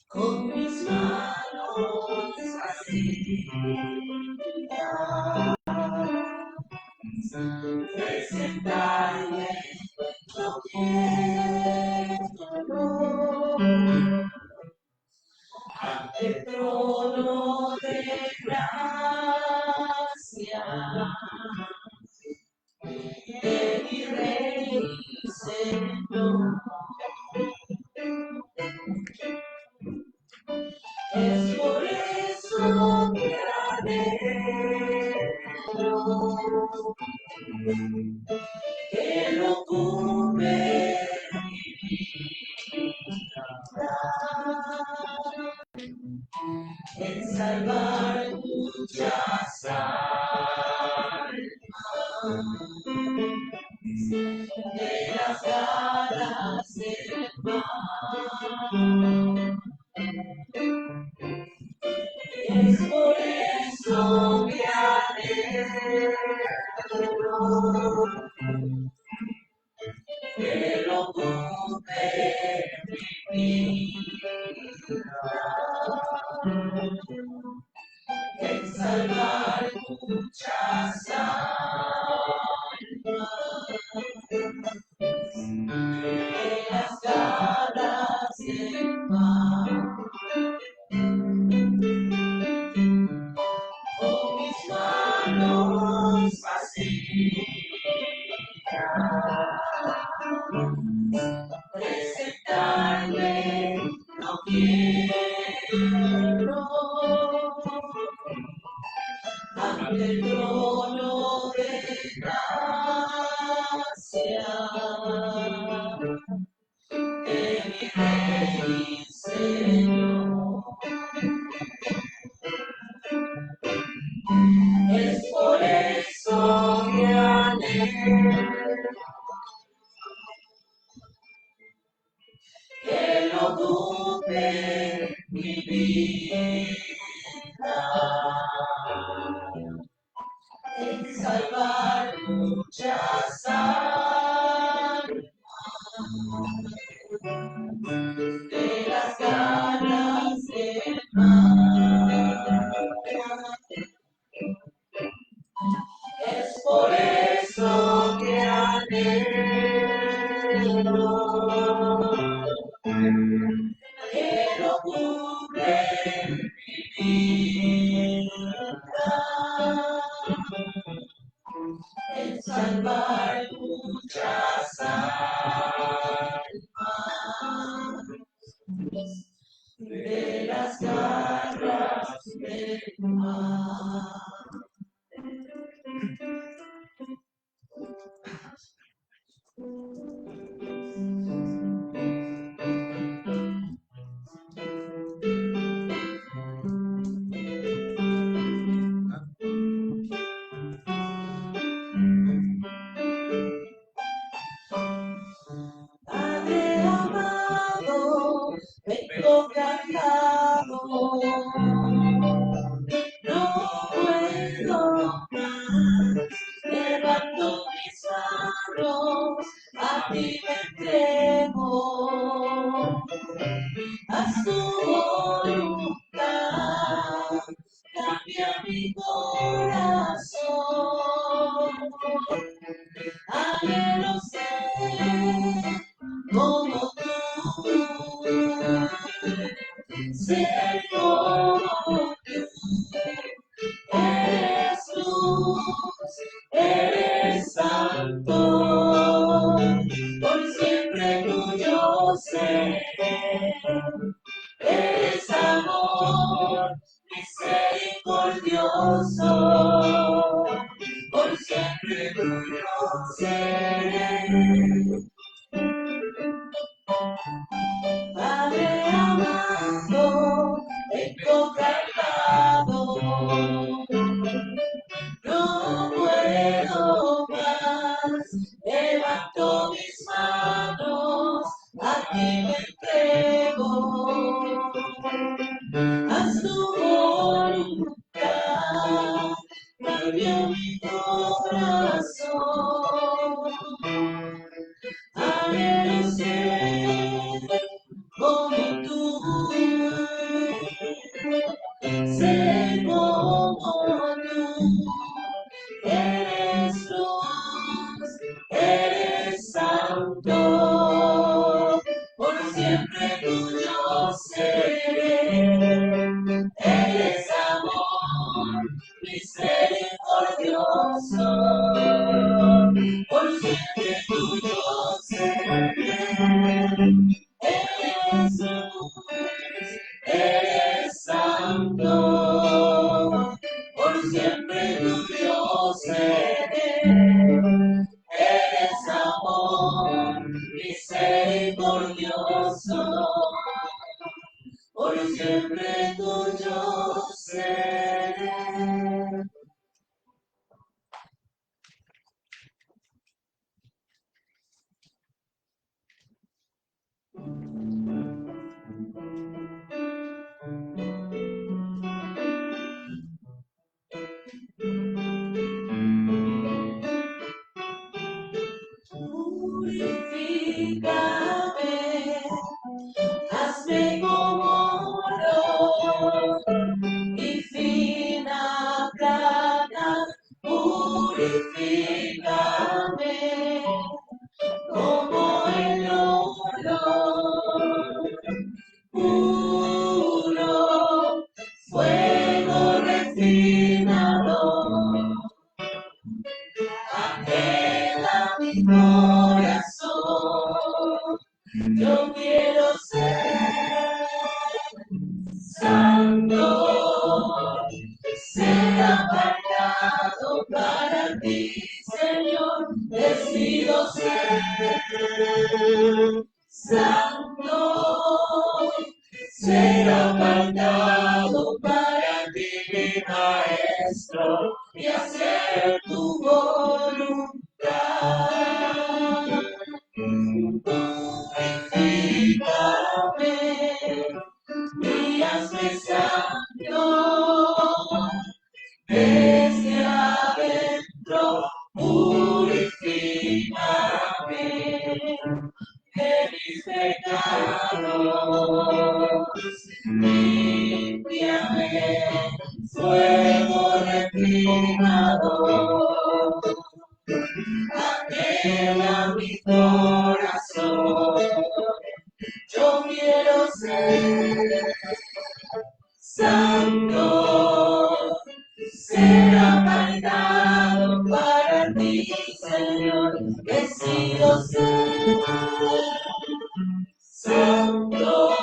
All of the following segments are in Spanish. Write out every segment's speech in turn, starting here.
con mis manos vacías, presentarme lo quiero ante el trono de gracia de mi Rey y Señor. Es por eso que anhelo que lo ocupe mi vida, en salvar muchas almas de las garras del mal. Es por eso que anhelo que lo ocupe mi vida, en salvar muchas almas de las garras del mal. Con mis manos vacías, presentarme no quiero ante el trono de gracia de mi Rey y Señor. Es por eso que anhelo que lo ocupe mi vida, en salvar muchas almas de las garras del mal. Es por eso que anhelo que lo ocupe mi vida, en salvar muchas almas de las garras del mal. Padre amado, vengo cargado, no puedo más, levanto mis manos, a ti me entrego, haz tu voluntad, cambia mi corazón, anhelo ser como tú, ser como tú, eres luz, eres santo, por siempre tuyo seré, eres amor misericordioso, por siempre tuyo seré. Padre amado, vengo cargado, no puedo más, levanto mis manos, a ti me entrego, haz tu voluntad, cambia mi corazón, anhelo ser como tú, siempre tuyo seré. Purifícame, hazme como oro y fina plata. Purifícame como el oro puro, fuego refinador. Anhela mi corazón, yo quiero ser santo, ser apartado para ti, Señor, decido ser santo, ser apartado para ti, mi Maestro, y hacer tu voluntad. Purifícame y hazme santo desde adentro. Purifícame de mis pecados, límpiame, fuego refinador. Anhela mi corazón, yo quiero ser santo, ser apartado para ti, Señor, decido ser santo,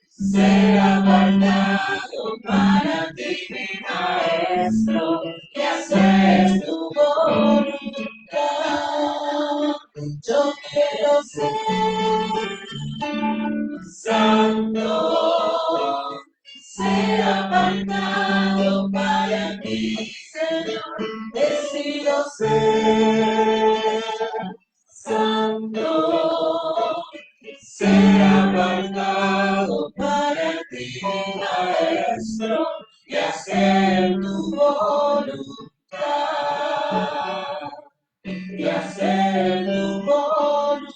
ser apartado para ti, mi Maestro, y hacer tu voluntad. Yo quiero ser santo, ser apartado para ti, Señor, decido ser santo, ser apartado para ti, Maestro, y hacer tu voluntad, y hacer tu voluntad,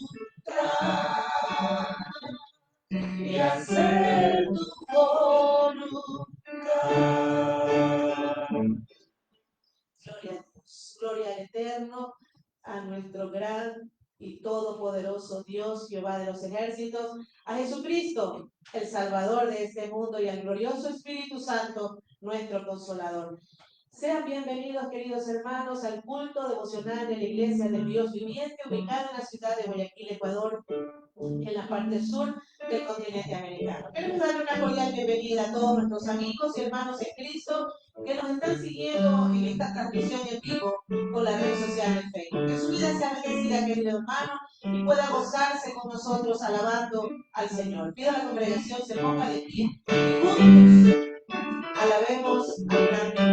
y hacer tu voluntad. Gloria a Dios, gloria al Eterno, a nuestro gran y todopoderoso Dios, Jehová de los ejércitos, a Jesucristo, el Salvador de este mundo, y al glorioso Espíritu Santo, nuestro Consolador. Sean bienvenidos, queridos hermanos, al culto devocional de la Iglesia del Dios Viviente, ubicado en la ciudad de Guayaquil, Ecuador, en la parte sur del continente americano. Queremos darle una cordial bienvenida a todos nuestros amigos y hermanos en Cristo que nos están siguiendo en esta transmisión en vivo por la red social de Facebook. Que su vida sea bendecida, querido hermano, y pueda gozarse con nosotros alabando al Señor. Pido a la congregación se ponga de pie y juntos alabemos al gran Dios.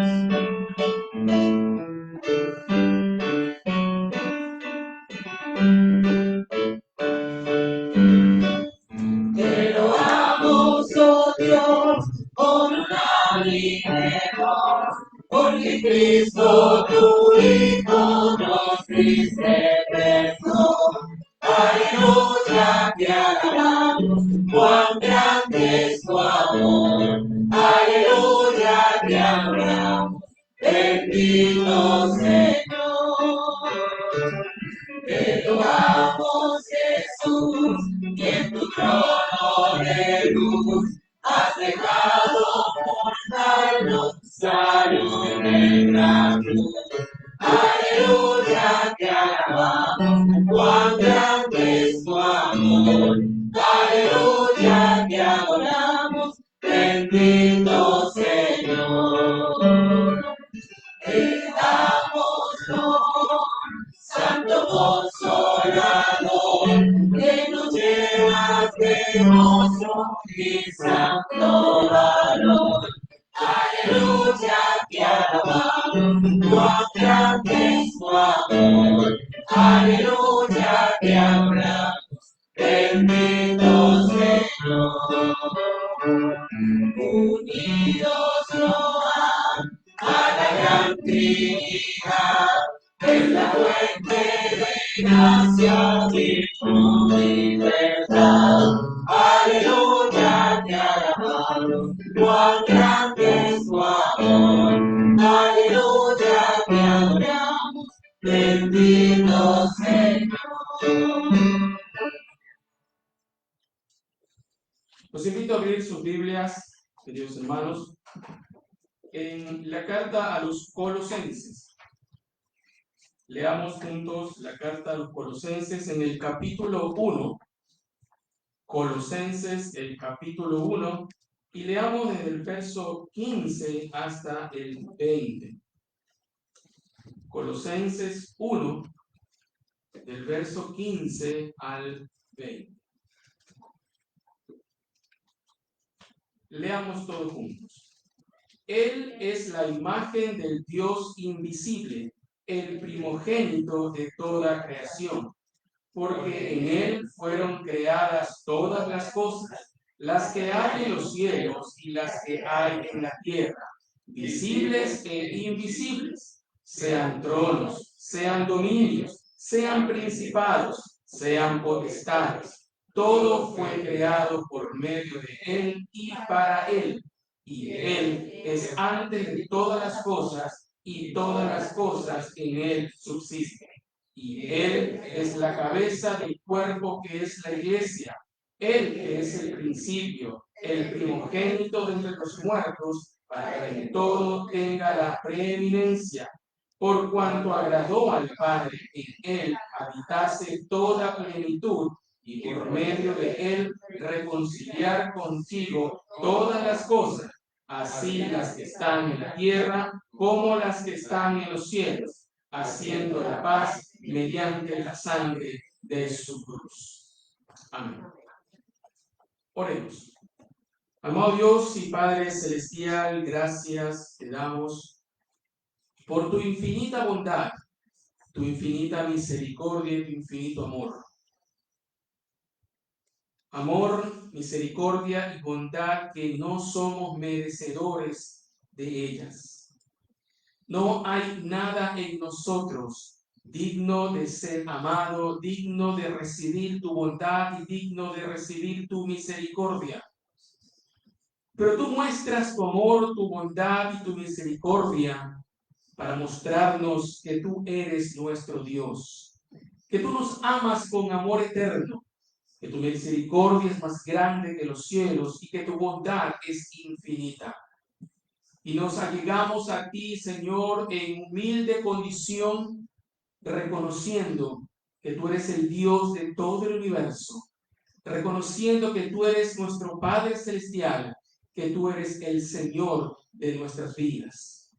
Te loamos, oh Dios, con una libertad, porque Cristo tu Hijo nos diste perdón. Aleluya, te alabamos, cuán grande es tu amor. Aleluya, te adoramos, bendito Señor. Te loamos, Jesús, y en tu trono de luz has dejado por darnos salud en la cruz. Aleluya, te alabamos, cuán grande es tu amor. Aleluya, te adoramos, bendito Señor. Te damos honor, Santo Consolador, que nos llevas de gozo y salvación. santo valor. Aleluya, te alabamos, cuán grande es tu amor. Aleluya, te adoramos, bendito Señor. Unidos Loa a la gran Trinidad, es la fuente de gracia, virtud y libertad. Aleluya, te alabamos, cuán grande es tu amor. Aleluya, te adoramos, bendito Señor. Los invito a abrir sus Biblias, queridos hermanos, en la carta a los Colosenses. Leamos juntos la carta a los Colosenses en el capítulo 1. Colosenses, el capítulo 1, y leamos desde el verso 15 hasta el 20. Colosenses 1, del verso 15 al 20. Leamos todos juntos. Él es la imagen del Dios invisible, el primogénito de toda creación, porque en Él fueron creadas todas las cosas, las que hay en los cielos y las que hay en la tierra, visibles e invisibles, sean tronos, sean dominios, sean principados, sean potestades. Todo fue creado por medio de Él y para Él. Y Él es antes de todas las cosas, y todas las cosas en Él subsisten. Y Él es la cabeza del cuerpo que es la iglesia. Él que es el principio, el primogénito de entre los muertos, para que en todo tenga la preeminencia. Por cuanto agradó al Padre en Él habitase toda plenitud, y por medio de Él reconciliar consigo todas las cosas, así las que están en la tierra como las que están en los cielos, haciendo la paz mediante la sangre de su cruz. Amén. Oremos. Amado Dios y Padre Celestial, gracias te damos por tu infinita bondad, tu infinita misericordia y tu infinito amor. Amor, misericordia y bondad que no somos merecedores de ellas. No hay nada en nosotros digno de ser amado, digno de recibir tu bondad y digno de recibir tu misericordia. Pero tú muestras tu amor, tu bondad y tu misericordia para mostrarnos que tú eres nuestro Dios, que tú nos amas con amor eterno, que tu misericordia es más grande que los cielos y que tu bondad es infinita. Y nos allegamos a ti, Señor, en humilde condición, reconociendo que tú eres el Dios de todo el universo, reconociendo que tú eres nuestro Padre Celestial, que tú eres el Señor de nuestras vidas.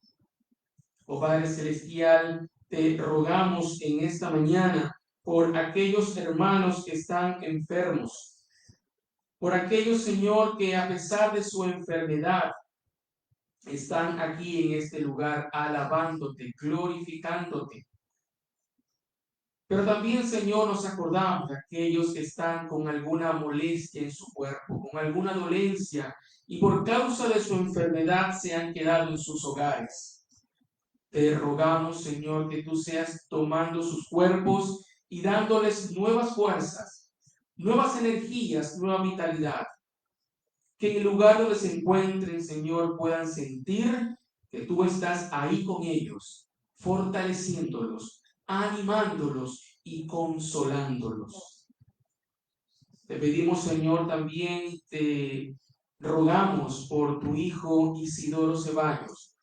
Oh Padre Celestial, te rogamos en esta mañana por aquellos hermanos que están enfermos, por aquellos, Señor, que a pesar de su enfermedad, están aquí en este lugar alabándote, glorificándote. Pero también, Señor, nos acordamos de aquellos que están con alguna molestia en su cuerpo, con alguna dolencia, y por causa de su enfermedad se han quedado en sus hogares. Te rogamos, Señor, que tú seas tomando sus cuerpos y dándoles nuevas fuerzas, nuevas energías, nueva vitalidad. Que en el lugar donde se encuentren, Señor, puedan sentir que tú estás ahí con ellos, fortaleciéndolos, animándolos y consolándolos. Te pedimos, Señor, también te rogamos por tu hijo Isidoro Ceballos,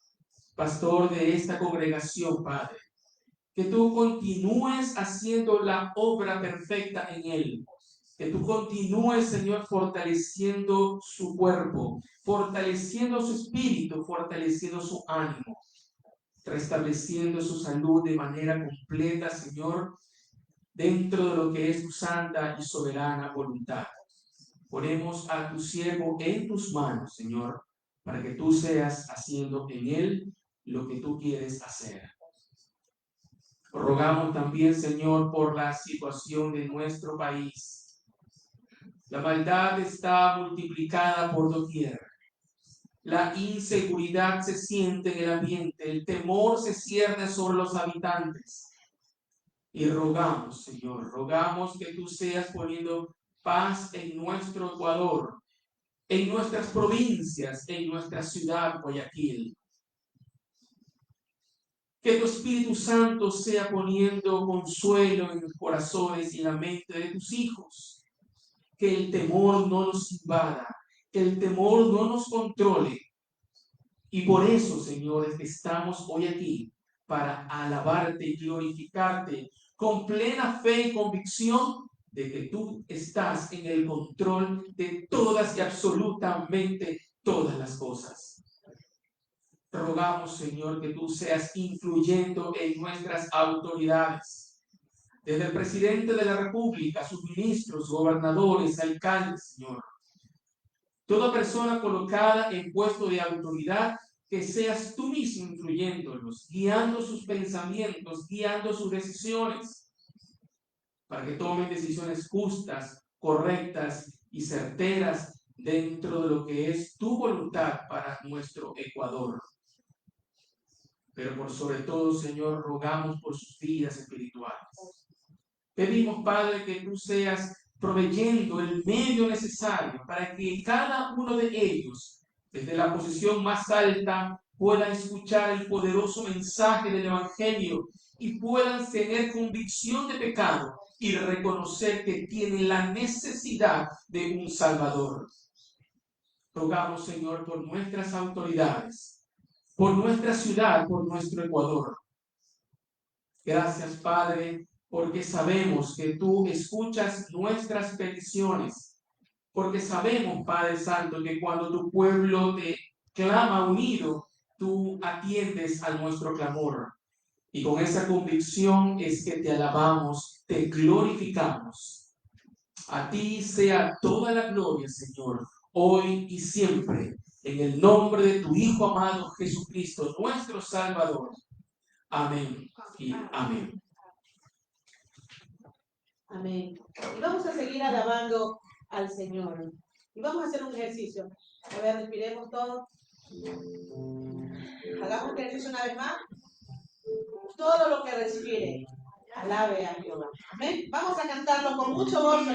pastor de esta congregación, Padre, que tú continúes haciendo la obra perfecta en él. Que tú continúes, Señor, fortaleciendo su cuerpo, fortaleciendo su espíritu, fortaleciendo su ánimo, restableciendo su salud de manera completa, Señor, dentro de lo que es tu santa y soberana voluntad. Ponemos a tu siervo en tus manos, Señor, para que tú seas haciendo en él lo que tú quieres hacer. Rogamos también, Señor, por la situación de nuestro país. La maldad está multiplicada por doquier. La inseguridad se siente en el ambiente, el temor se cierne sobre los habitantes. Y rogamos, Señor, rogamos que tú seas poniendo paz en nuestro Ecuador, en nuestras provincias, en nuestra ciudad, Guayaquil. Que tu Espíritu Santo sea poniendo consuelo en los corazones y en la mente de tus hijos. Que el temor no nos invada, que el temor no nos controle. Y por eso, señores, estamos hoy aquí para alabarte y glorificarte con plena fe y convicción de que tú estás en el control de todas y absolutamente todas las cosas. Rogamos, Señor, que tú seas influyendo en nuestras autoridades, desde el presidente de la República, sus ministros, gobernadores, alcaldes, Señor. Toda persona colocada en puesto de autoridad, que seas tú mismo influyéndolos, guiando sus pensamientos, guiando sus decisiones, para que tomen decisiones justas, correctas y certeras dentro de lo que es tu voluntad para nuestro Ecuador. Pero por sobre todo, Señor, rogamos por sus vidas espirituales. Pedimos, Padre, que tú seas proveyendo el medio necesario para que cada uno de ellos, desde la posición más alta, puedan escuchar el poderoso mensaje del Evangelio y puedan tener convicción de pecado y reconocer que tienen la necesidad de un Salvador. Rogamos, Señor, por nuestras autoridades, por nuestra ciudad, por nuestro Ecuador. Gracias, Padre, porque sabemos que tú escuchas nuestras peticiones, porque sabemos, Padre Santo, que cuando tu pueblo te clama unido, tú atiendes a nuestro clamor. Y con esa convicción es que te alabamos, te glorificamos. A ti sea toda la gloria, Señor, hoy y siempre, en el nombre de tu Hijo amado Jesucristo, nuestro Salvador. Amén y amén. Amén. Y vamos a seguir alabando al Señor. Y vamos a hacer un ejercicio. A ver, respiremos todos. Hagamos un ejercicio una vez más. Todo lo que respire, alabe a Jehová. Amén. Vamos a cantarlo con mucho gozo.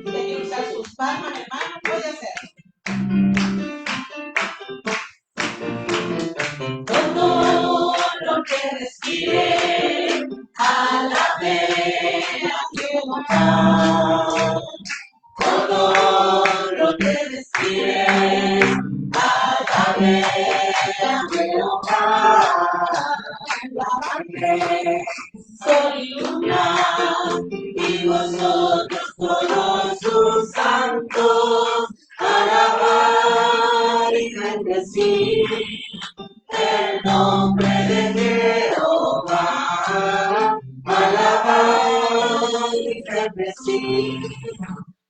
Si hay que usar sus palmas, hermanos, puede hacerlo. Todo lo que respire, alabe a Jehová. Todo lo que respire, alabe a Jehová. Alabe sol y luna, y vosotros todos sus santos, alabar y bendecir el nombre de Jehová. Alabar y bendecir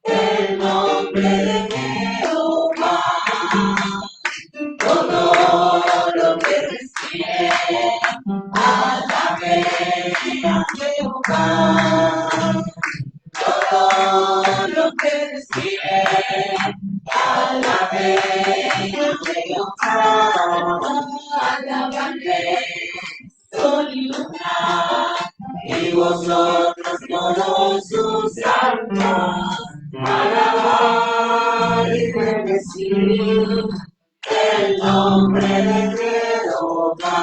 el nombre de Jehová. Todo lo que respire, alabe a Jehová. Todo lo que respire, alabe a Jehová. Alabaré sol y luna, y vosotros todos sus santos, alabar y bendecir el nombre de Jehová.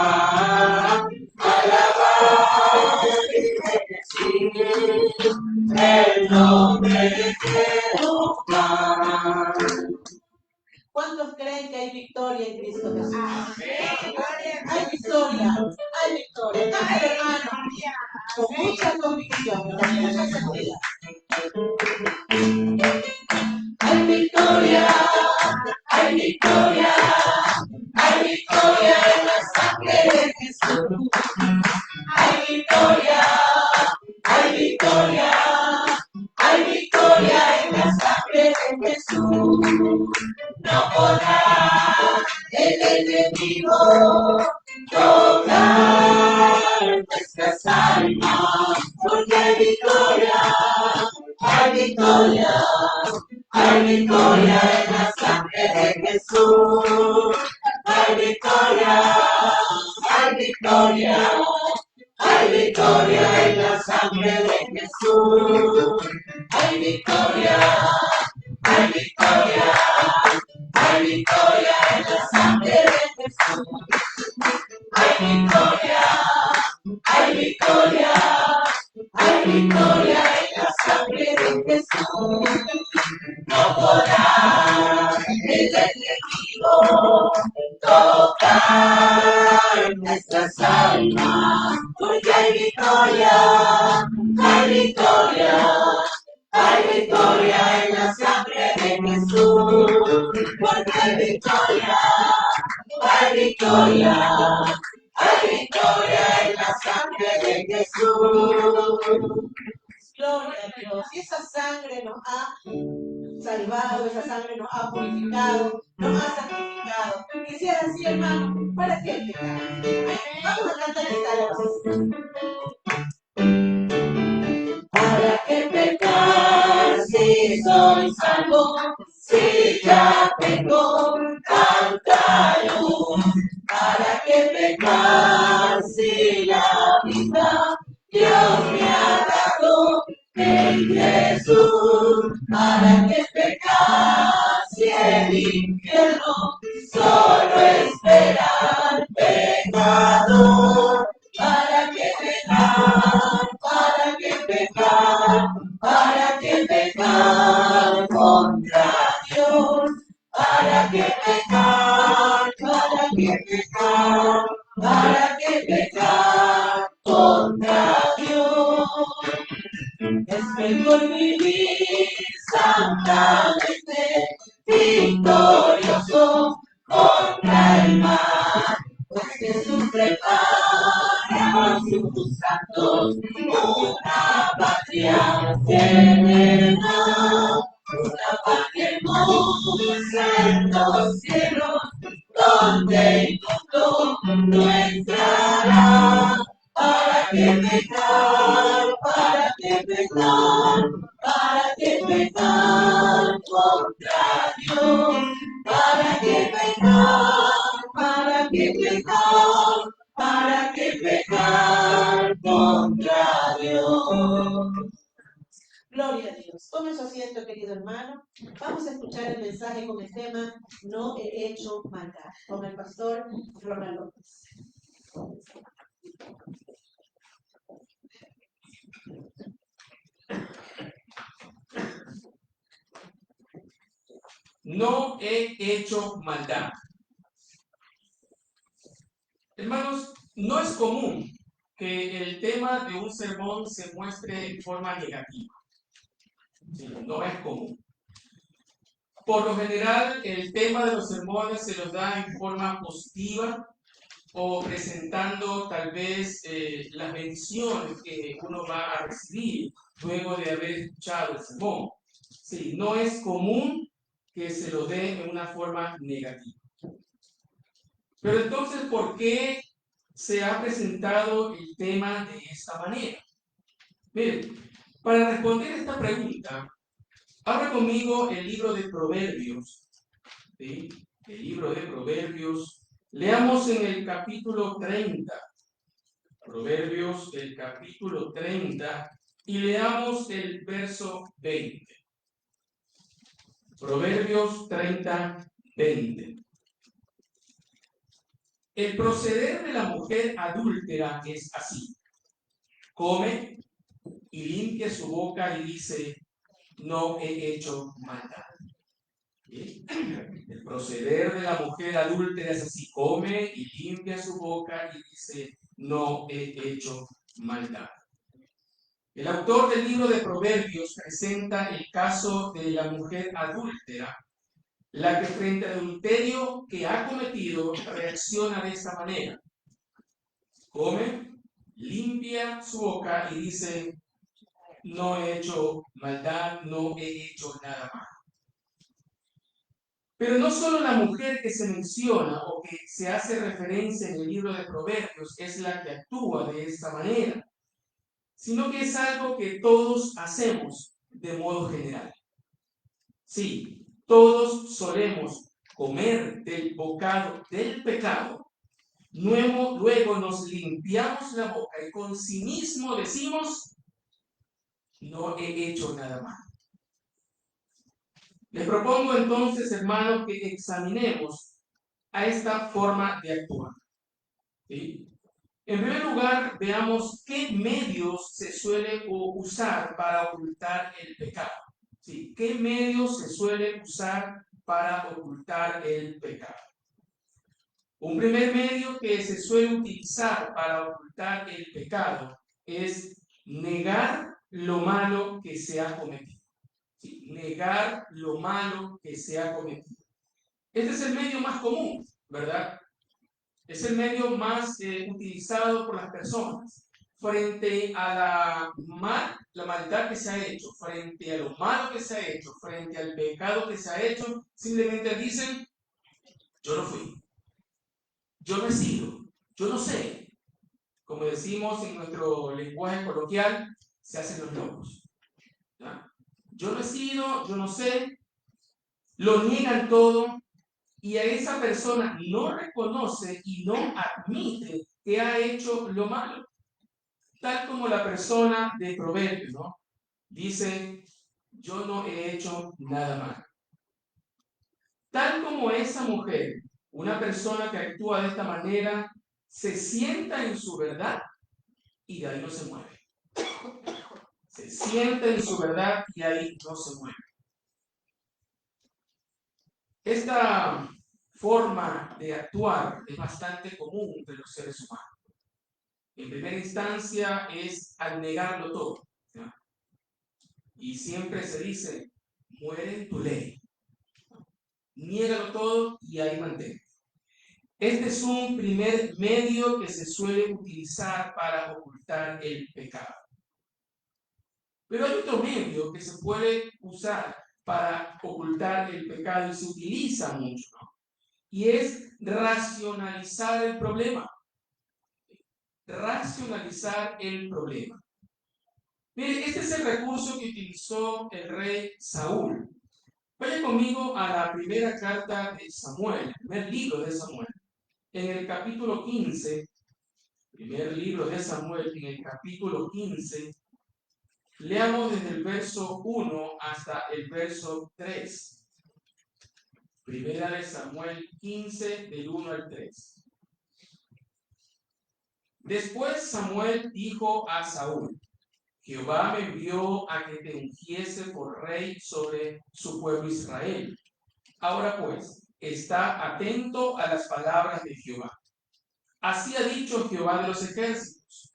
Alabar y bendecir el nombre de Jehová. ¿Cuántos creen que hay victoria en Cristo Jesús? Amén. Hay victoria, hay victoria. Ay, hermano, con mucha convicción, con mucha seguridad. Hay victoria, hay victoria, hay victoria en la sangre de Jesús. Hay victoria, hay victoria, hay victoria en no podrá el enemigo tocar nuestras almas, porque hay victoria, hay victoria, hay victoria en la sangre de Jesús, hay victoria, hay victoria. Hay victoria en la sangre de Jesús. Hay victoria, hay victoria, hay victoria en la sangre de Jesús. Hay victoria, hay victoria, hay victoria en la sangre de Jesús. No podrá el enemigo tocar nuestras almas, porque hay victoria, hay victoria, hay victoria en la sangre de Jesús, porque hay victoria, hay victoria, hay victoria en la sangre de Jesús. Gloria a Dios. Y esa sangre nos ha salvado, esa sangre nos ha purificado, nos ha santificado. Quisiera así, hermano, ¿para qué pecar? Vamos a cantar esta voz. ¿Para qué pecar si soy salvo? Si ya tengo tanta luz. ¿Para qué pecar si la vida Dios me ha dado en Jesús? ¿Para qué pecar si el infierno solo espera al pecador? ¿Para qué pecar? ¿Para qué pecar? ¿Para qué pecar contra Dios? ¿Para qué pecar? ¿Para qué pecar? ¿Para qué pecar contra Dios? Es mejor vivir santamente, victorioso contra el mal, pues Jesús prepara a sus santos una patria eterna, una patria hermosa en los cielos, donde el mundo no entrará. ¿Para qué pecar? ¿Para qué pecar? ¿Para qué pecar contra Dios? ¿Para qué pecar? ¿Para qué pecar? ¿Para qué pecar contra Dios? Gloria a Dios. Tome su asiento, querido hermano. Vamos a escuchar el mensaje con el tema No he hecho maldad, con el pastor Ronald López. No he hecho maldad. Hermanos, no es común que el tema de un sermón se muestre en forma negativa. Sí, no es común. Por lo general, el tema de los sermones se los da en forma positiva o presentando tal vez las bendiciones que uno va a recibir luego de haber escuchado el sermón. Sí, no es común que se lo dé en una forma negativa. Pero entonces, ¿por qué se ha presentado el tema de esta manera? Miren, para responder esta pregunta, abra conmigo el libro de Proverbios, ¿sí? El libro de Proverbios. Leamos en el capítulo 30. Proverbios, el capítulo 30, y leamos el verso 20. Proverbios 30, 20. El proceder de la mujer adúltera es así. Come y limpia su boca y dice, no he hecho maldad. ¿Sí? El proceder de la mujer adúltera es así. Come y limpia su boca y dice, no he hecho maldad. El autor del libro de Proverbios presenta el caso de la mujer adúltera, la que frente al adulterio que ha cometido reacciona de esta manera. Come, limpia su boca y dice, no he hecho maldad, no he hecho nada malo. Pero no solo la mujer que se menciona o que se hace referencia en el libro de Proverbios es la que actúa de esta manera, sino que es algo que todos hacemos de modo general. Sí, todos solemos comer del bocado del pecado. Luego nos limpiamos la boca y con cinismo decimos, no he hecho nada malo. Les propongo entonces, hermanos, que examinemos a esta forma de actuar. ¿Sí? En primer lugar, veamos qué medios se suele usar para ocultar el pecado. ¿Sí? ¿Qué medios se suele usar para ocultar el pecado? Un primer medio que se suele utilizar para ocultar el pecado es negar lo malo que se ha cometido. ¿Sí? Negar lo malo que se ha cometido. Este es el medio más común, ¿verdad? Es el medio más utilizado por las personas frente a la maldad que se ha hecho, frente a lo malo que se ha hecho, frente al pecado que se ha hecho. Simplemente dicen, yo no fui, yo no he sido, yo no sé. Como decimos en nuestro lenguaje coloquial, se hacen los locos. ¿Ya? Yo no he sido, yo no sé, lo niegan todo. Y a esa persona no reconoce y no admite que ha hecho lo malo. Tal como la persona de Proverbios, ¿no? Dice, yo no he hecho nada malo. Tal como esa mujer, una persona que actúa de esta manera, se sienta en su verdad y de ahí no se mueve. Se sienta en su verdad y ahí no se mueve. Esta forma de actuar es bastante común entre los seres humanos. En primera instancia es al negarlo todo. ¿Ya? Y siempre se dice, muere en tu ley. Niégalo todo y ahí mantén. Este es un primer medio que se suele utilizar para ocultar el pecado. Pero hay otro medio que se puede usar para ocultar el pecado y se utiliza mucho, ¿no? Y es racionalizar el problema. Racionalizar el problema. Mire, este es el recurso que utilizó el rey Saúl. Vaya conmigo a la primera carta de Samuel, el primer libro de Samuel, en el capítulo 15, primer libro de Samuel, en el capítulo 15, leamos desde el verso 1 hasta el verso 3. Primera de Samuel 15, del 1 al 3. Después Samuel dijo a Saúl, Jehová me envió a que te ungiese por rey sobre su pueblo Israel. Ahora pues, está atento a las palabras de Jehová. Así ha dicho Jehová de los ejércitos.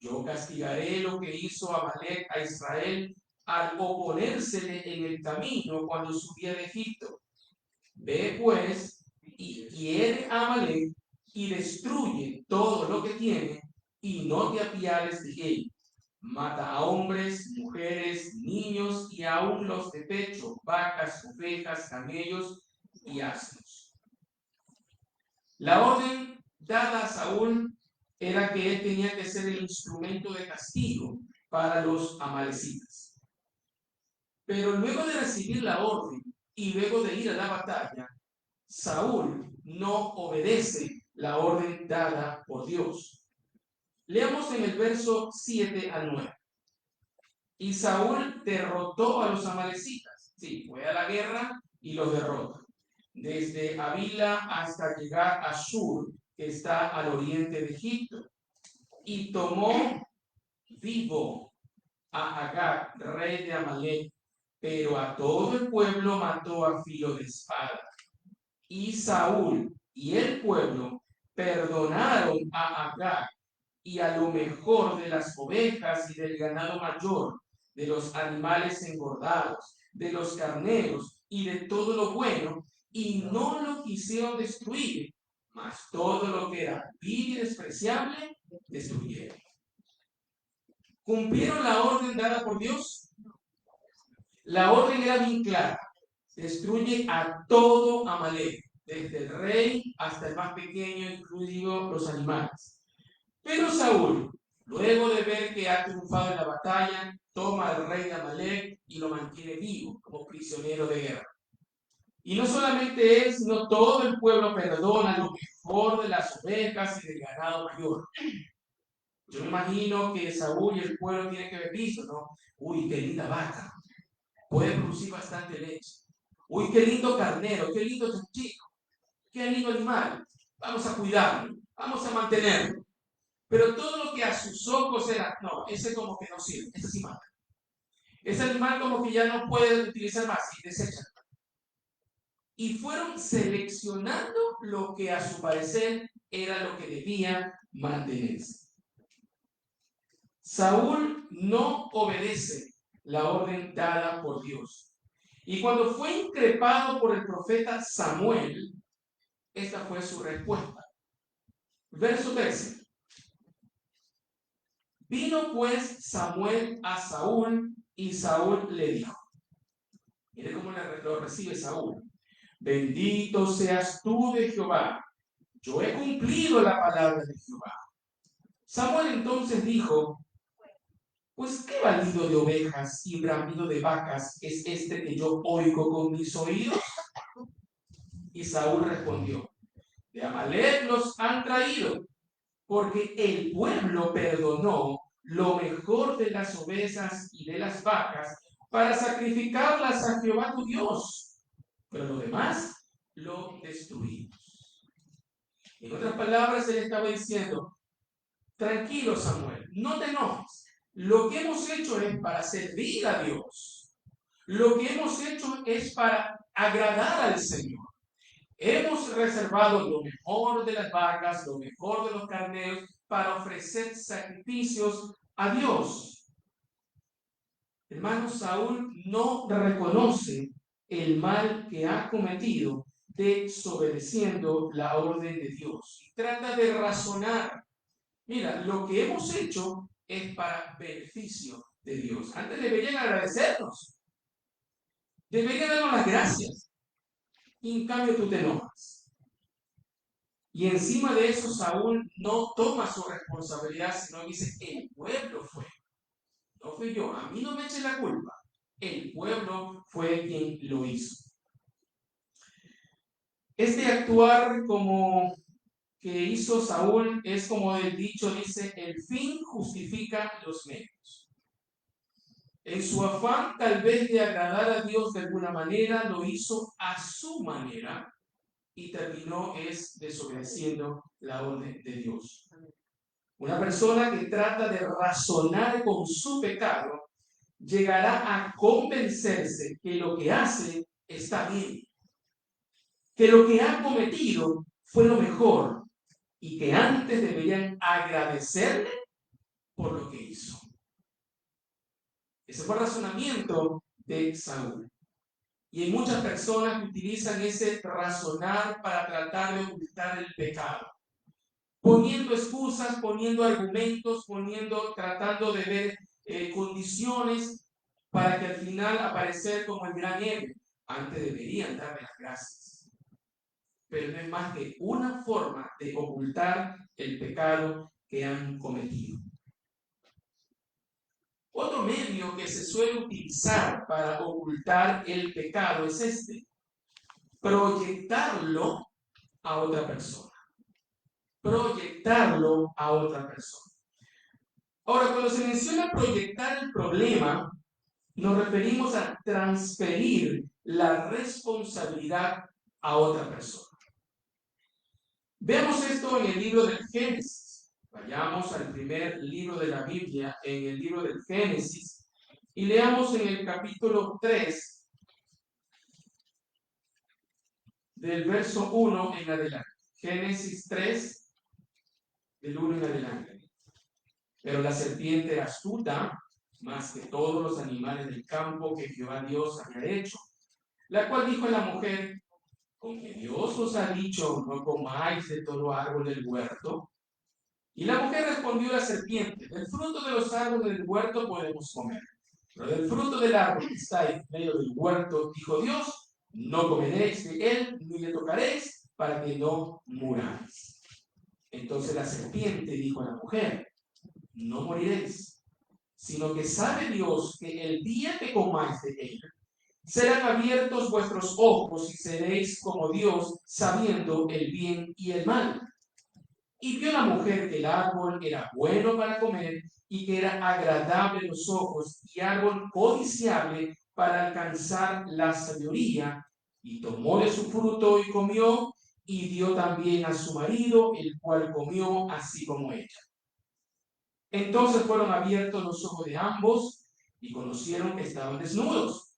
Yo castigaré lo que hizo Amalek a Israel al oponérsele en el camino cuando subía de Egipto. Ve pues y hiere a Amalek y destruye todo lo que tiene y no te apiades de él. Mata a hombres, mujeres, niños y aún los de pecho, vacas, ovejas, camellos y asnos. La orden dada a Saúl era que él tenía que ser el instrumento de castigo para los amalecitas. Pero luego de recibir la orden y luego de ir a la batalla, Saúl no obedece la orden dada por Dios. Leamos en el verso 7 al 9. Y Saúl derrotó a los amalecitas. Sí, fue a la guerra y los derrota. Desde Avila hasta llegar a Shur, que está al oriente de Egipto. Y tomó vivo a Agag, rey de Amalek, pero a todo el pueblo mató a filo de espada. Y Saúl y el pueblo perdonaron a Agag y a lo mejor de las ovejas y del ganado mayor, de los animales engordados, de los carneros y de todo lo bueno, y no lo quisieron destruir, mas todo lo que era vil y despreciable, destruyeron. ¿Cumplieron la orden dada por Dios? La orden era bien clara. destruye a todo Amalek, desde el rey hasta el más pequeño, incluidos los animales. Pero Saúl, luego de ver que ha triunfado en la batalla, toma al rey de Amalek y lo mantiene vivo como prisionero de guerra. Y no solamente él, sino todo el pueblo perdona lo mejor de las ovejas y del ganado mayor. Yo me imagino que Saúl y el pueblo tienen que haber visto, ¿no? Uy, qué linda vaca, puede producir bastante leche. Uy, qué lindo carnero, qué lindo chico, qué lindo animal. Vamos a cuidarlo, vamos a mantenerlo. Pero todo lo que a sus ojos era, no, ese como que no sirve, ese sí mata. Ese animal como que ya no puede utilizar más y desecha. Y fueron seleccionando lo que a su parecer era lo que debía mantenerse. Saúl no obedece la orden dada por Dios. Y cuando fue increpado por el profeta Samuel, esta fue su respuesta. Verso 13. Vino pues Samuel a Saúl y Saúl le dijo. Mire cómo lo recibe Saúl. Bendito seas tú de Jehová. Yo he cumplido la palabra de Jehová. Samuel entonces dijo, pues qué balido de ovejas y bramido de vacas es este que yo oigo con mis oídos. Y Saúl respondió, de Amalek los han traído, porque el pueblo perdonó lo mejor de las ovejas y de las vacas para sacrificarlas a Jehová tu Dios, pero lo demás lo destruimos. En otras palabras, él estaba diciendo, tranquilo Samuel, no te enojes. Lo que hemos hecho es para servir a Dios. Lo que hemos hecho es para agradar al Señor. Hemos reservado lo mejor de las vacas, lo mejor de los carneros, para ofrecer sacrificios a Dios. Hermano, Saúl no reconoce el mal que ha cometido desobedeciendo la orden de Dios. Trata de razonar. Mira, lo que hemos hecho es para beneficio de Dios. Antes deberían agradecernos. Deberían darnos las gracias. Y en cambio tú te enojas. Y encima de eso Saúl no toma su responsabilidad, sino dice, el pueblo fue. No fui yo, a mí no me eche la culpa. El pueblo fue quien lo hizo. Este actuar como que hizo Saúl es como el dicho dice, el fin justifica los medios. En su afán tal vez de agradar a Dios de alguna manera, lo hizo a su manera y terminó desobedeciendo la orden de Dios. Una persona que trata de razonar con su pecado llegará a convencerse que lo que hace está bien, que lo que ha cometido fue lo mejor y que antes deberían agradecerle por lo que hizo. Ese fue el razonamiento de Saúl. Y hay muchas personas que utilizan ese razonar para tratar de ocultar el pecado, poniendo excusas, poniendo argumentos, tratando de ver condiciones para que al final aparecer como el gran héroe. Antes deberían darle las gracias. Pero no es más que una forma de ocultar el pecado que han cometido. Otro medio que se suele utilizar para ocultar el pecado es proyectarlo a otra persona. Proyectarlo a otra persona. Ahora, cuando se menciona proyectar el problema, nos referimos a transferir la responsabilidad a otra persona. Veamos esto en el libro del Génesis. Vayamos al primer libro de la Biblia, en el libro del Génesis, y leamos en el capítulo 3, del verso 1 en adelante. Génesis 3, del 1 en adelante. Pero la serpiente era astuta, más que todos los animales del campo que Jehová Dios había hecho, la cual dijo a la mujer, ¿con que Dios os ha dicho no comáis de todo árbol del huerto? Y la mujer respondió a la serpiente, del fruto de los árboles del huerto podemos comer, pero del fruto del árbol que está en medio del huerto, dijo Dios, no comeréis de él, ni le tocaréis, para que no muráis. Entonces la serpiente dijo a la mujer, no moriréis, sino que sabe Dios que el día que comáis de él, serán abiertos vuestros ojos y seréis como Dios, sabiendo el bien y el mal. Y vio la mujer que el árbol era bueno para comer y que era agradable a los ojos y árbol codiciable para alcanzar la sabiduría. Y tomó de su fruto y comió, y dio también a su marido, el cual comió así como ella. Entonces fueron abiertos los ojos de ambos y conocieron que estaban desnudos.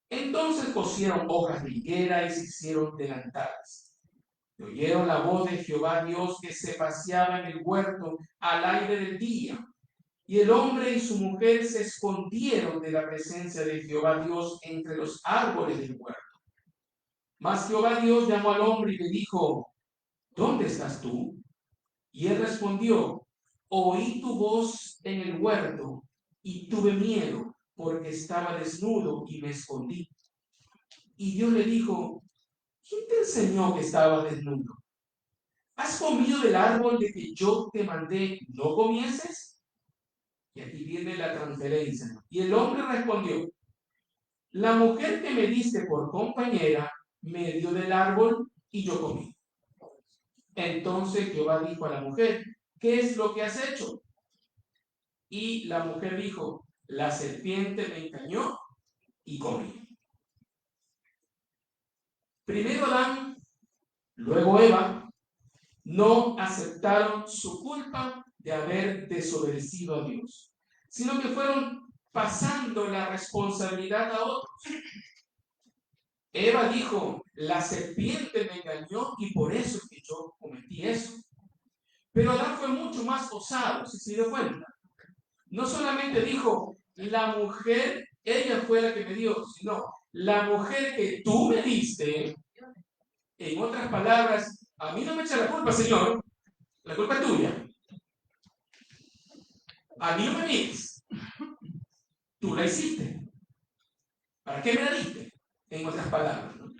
Entonces cosieron hojas de higuera y se hicieron delantales. Y oyeron la voz de Jehová Dios que se paseaba en el huerto al aire del día. Y el hombre y su mujer se escondieron de la presencia de Jehová Dios entre los árboles del huerto. Mas Jehová Dios llamó al hombre y le dijo, ¿dónde estás tú? Y él respondió, oí tu voz en el huerto y tuve miedo porque estaba desnudo y me escondí. Y Dios le dijo, ¿quién te enseñó que estaba desnudo? ¿Has comido del árbol de que yo te mandé no comieses? Y aquí viene la transferencia. Y el hombre respondió, la mujer que me diste por compañera me dio del árbol y yo comí. Entonces Jehová dijo a la mujer, ¿qué es lo que has hecho? Y la mujer dijo, la serpiente me engañó y comí. Primero Adán, luego Eva, no aceptaron su culpa de haber desobedecido a Dios, sino que fueron pasando la responsabilidad a otros. Eva dijo, la serpiente me engañó y por eso es que yo cometí eso. Pero Adán fue mucho más osado, si se dio cuenta. No solamente dijo, la mujer, ella fue la que me dio, sino la mujer que tú me diste. En otras palabras, a mí no me echa la culpa, Señor, la culpa es tuya. A mí no me mires, tú la hiciste. ¿Para qué me la diste? En otras palabras, ¿no?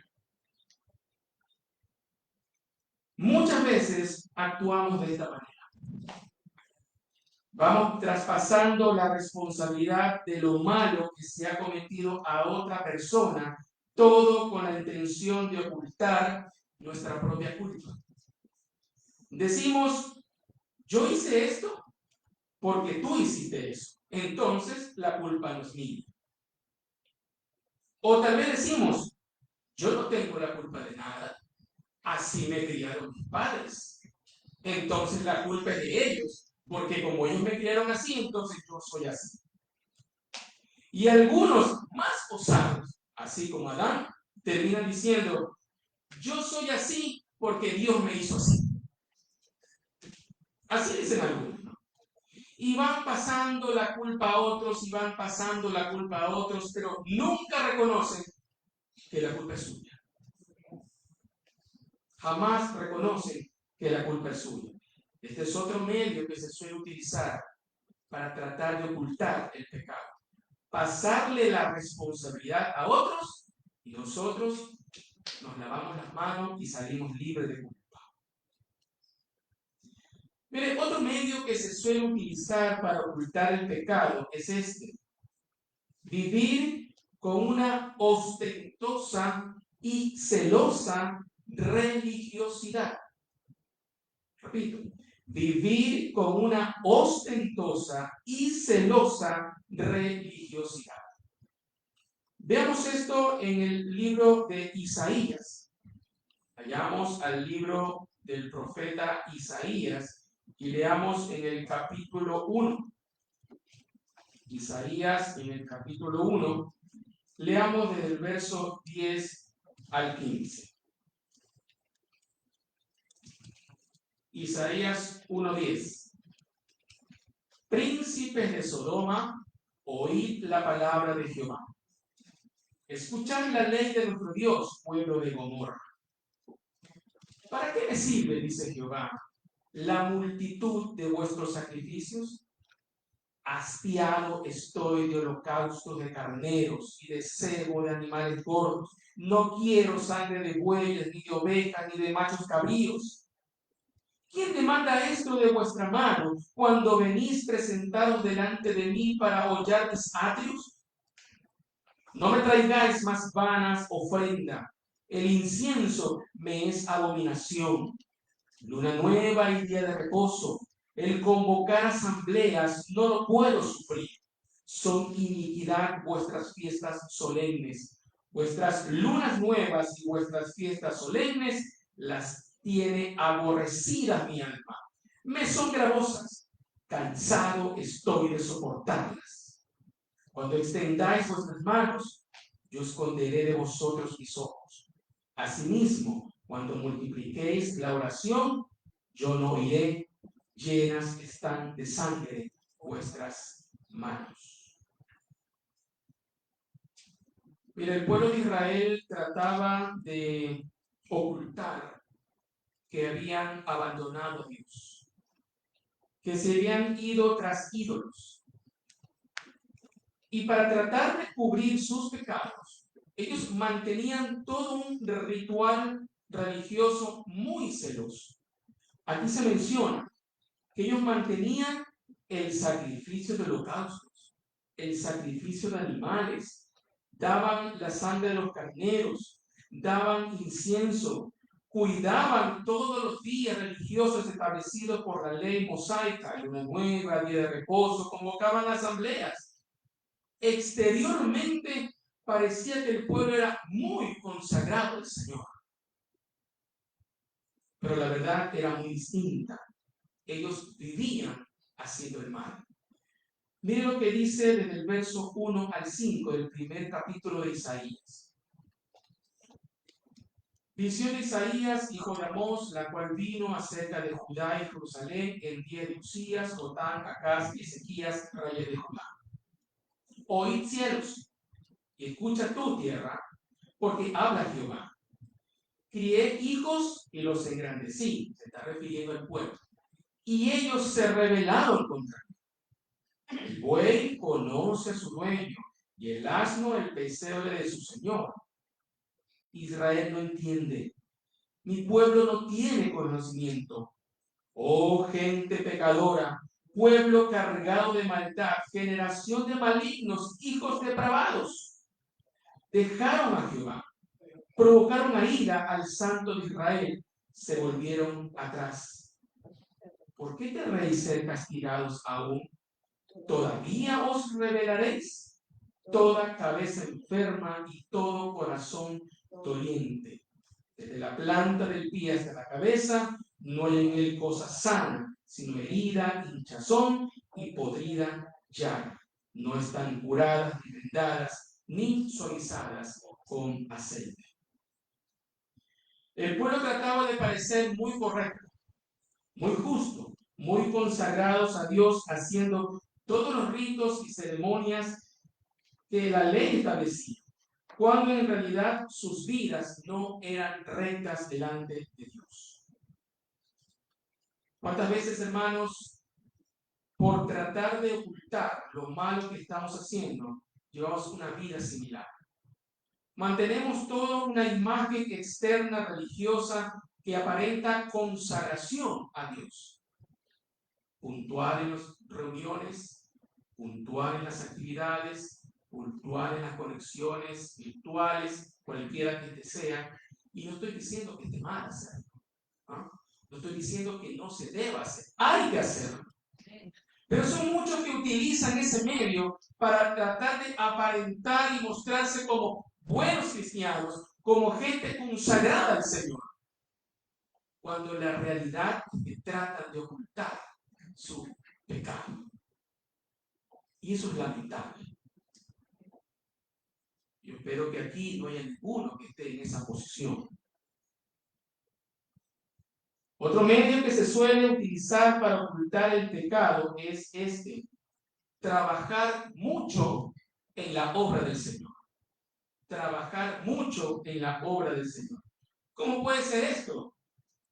Muchas veces actuamos de esta manera. Vamos traspasando la responsabilidad de lo malo que se ha cometido a otra persona, todo con la intención de ocultar nuestra propia culpa. Decimos, yo hice esto porque tú hiciste eso. Entonces la culpa no es mía. O tal vez decimos, yo no tengo la culpa de nada. Así me criaron mis padres. Entonces la culpa es de ellos. Porque como ellos me criaron así, entonces yo soy así. Y algunos más osados, así como Adán, terminan diciendo, yo soy así porque Dios me hizo así. Así dicen algunos, ¿no? Y van pasando la culpa a otros y van pasando la culpa a otros, pero nunca reconocen que la culpa es suya. Jamás reconocen que la culpa es suya. Este es otro medio que se suele utilizar para tratar de ocultar el pecado. Pasarle la responsabilidad a otros y nosotros nos lavamos las manos y salimos libres de culpa. Mire, otro medio que se suele utilizar para ocultar el pecado es este: vivir con una ostentosa y celosa religiosidad. Repito, vivir con una ostentosa y celosa religiosidad. Veamos esto en el libro de Isaías. Vayamos al libro del profeta Isaías y leamos en el capítulo 1. Isaías en el capítulo 1, leamos desde el verso 10 al 15. Isaías 1:10. Príncipes de Sodoma, oíd la palabra de Jehová. Escuchad la ley de nuestro Dios, pueblo de Gomorra. ¿Para qué me sirve, dice Jehová, la multitud de vuestros sacrificios? Hastiado estoy de holocaustos de carneros y de cebo de animales gordos. No quiero sangre de bueyes, ni de ovejas, ni de machos cabríos. ¿Quién demanda esto de vuestra mano cuando venís presentados delante de mí para hollar mis atrios? No me traigáis más vanas ofrendas. El incienso me es abominación. Luna nueva y día de reposo. El convocar asambleas no lo puedo sufrir. Son iniquidad vuestras fiestas solemnes. Vuestras lunas nuevas y vuestras fiestas solemnes las tiene aborrecidas mi alma. Me son gravosas. Cansado estoy de soportarlas. Cuando extendáis vuestras manos, yo esconderé de vosotros mis ojos. Asimismo, cuando multipliquéis la oración, yo no oiré. Llenas están de sangre vuestras manos. Mira, el pueblo de Israel trataba de ocultar que habían abandonado a Dios, que se habían ido tras ídolos. Y para tratar de cubrir sus pecados, ellos mantenían todo un ritual religioso muy celoso. Aquí se menciona que ellos mantenían el sacrificio de holocaustos, el sacrificio de animales, daban la sangre de los carneros, daban incienso, cuidaban todos los días religiosos establecidos por la ley mosaica, luna nueva, día de reposo, convocaban asambleas. Exteriormente parecía que el pueblo era muy consagrado al Señor, pero la verdad era muy distinta. Ellos vivían haciendo el mal. Mire lo que dice desde el verso 1 al 5 del primer capítulo de Isaías. Visión de Isaías, hijo de Amós, la cual vino acerca de Judá y Jerusalén en día de Usías, Jotán, Acaz y Ezequías, reyes de Judá. Oíd cielos, y escucha tú tierra, porque habla Jehová. Crié hijos y los engrandecí, se está refiriendo al pueblo, y ellos se rebelaron contra mí. El buey conoce a su dueño, y el asno el pesebre de su señor. Israel no entiende, mi pueblo no tiene conocimiento. Oh gente pecadora, pueblo cargado de maldad, generación de malignos, hijos depravados. Dejaron a Jehová, provocaron a ira al Santo de Israel, se volvieron atrás. ¿Por qué querréis ser castigados aún? ¿Todavía os rebelaréis? Toda cabeza enferma y todo corazón doliente. Desde la planta del pie hasta la cabeza, no hay en él cosa sana, sino herida, hinchazón y podrida llaga. No están curadas, ni vendadas, ni suavizadas con aceite. El pueblo trataba de parecer muy correcto, muy justo, muy consagrados a Dios, haciendo todos los ritos y ceremonias que la ley establecía, cuando en realidad sus vidas no eran rectas delante de Dios. ¿Cuántas veces, hermanos, por tratar de ocultar lo malo que estamos haciendo, llevamos una vida similar? Mantenemos toda una imagen externa religiosa que aparenta consagración a Dios. Puntual en las reuniones, puntual en las actividades, puntual en las conexiones virtuales, cualquiera que te sea. Y no estoy diciendo que esté mal hacerlo, ¿no? No estoy diciendo que no se deba hacer, hay que hacerlo. Pero son muchos que utilizan ese medio para tratar de aparentar y mostrarse como buenos cristianos, como gente consagrada al Señor, cuando la realidad es que tratan de ocultar su pecado. Y eso es lamentable. Yo espero que aquí no haya ninguno que esté en esa posición. Otro medio que se suele utilizar para ocultar el pecado es trabajar mucho en la obra del Señor. Trabajar mucho en la obra del Señor. ¿Cómo puede ser esto?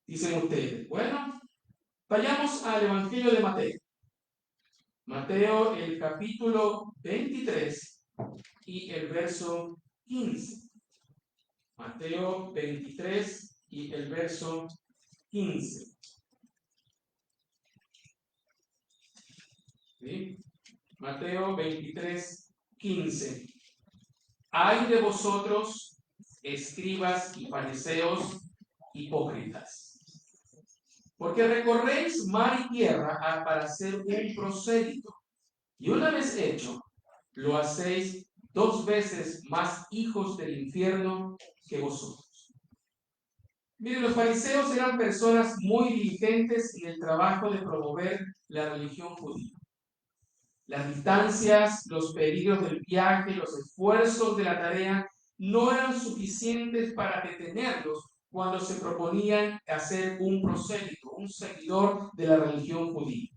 Dicen ustedes. Bueno, vayamos al Evangelio de Mateo. Mateo, el capítulo 23 y el verso 15. Mateo 23 y el verso 15. ¿Sí? Mateo 23, 15. Ay de vosotros, escribas y fariseos hipócritas, porque recorréis mar y tierra para hacer un prosélito, y una vez hecho, lo hacéis 2 veces más hijos del infierno que vosotros. Miren, los fariseos eran personas muy diligentes en el trabajo de promover la religión judía. Las distancias, los peligros del viaje, los esfuerzos de la tarea no eran suficientes para detenerlos cuando se proponían hacer un prosélito, un seguidor de la religión judía.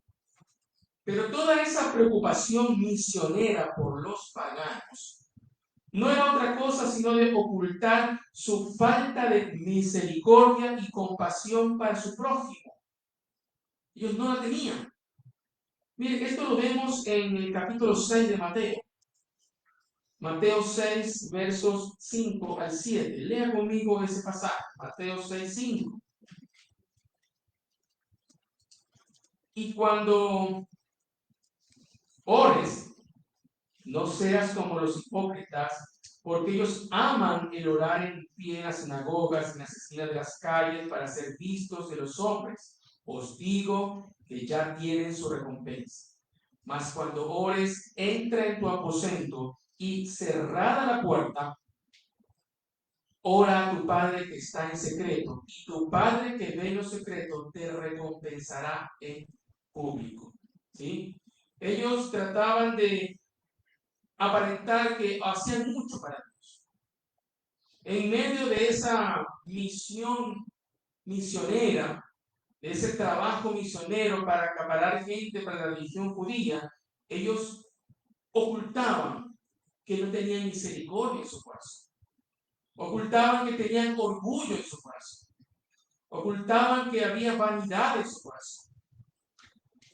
Pero toda esa preocupación misionera por los paganos no era otra cosa sino de ocultar su falta de misericordia y compasión para su prójimo. Ellos no la tenían. Miren, esto lo vemos en el capítulo 6 de Mateo. Mateo 6, versos 5 al 7. Lea conmigo ese pasaje. Mateo 6, 5. Y cuando ores, no seas como los hipócritas, porque ellos aman el orar en pie en las sinagogas, en las esquinas de las calles, para ser vistos de los hombres. Os digo que ya tienen su recompensa. Mas cuando ores, entra en tu aposento y cerrada la puerta, ora a tu Padre que está en secreto, y tu Padre que ve en lo secreto te recompensará en público. ¿Sí? Ellos trataban de aparentar que hacían mucho para Dios. En medio de esa misión misionera, de ese trabajo misionero para acaparar gente para la religión judía, ellos ocultaban que no tenían misericordia en su corazón. Ocultaban que tenían orgullo en su corazón. Ocultaban que había vanidad en su corazón.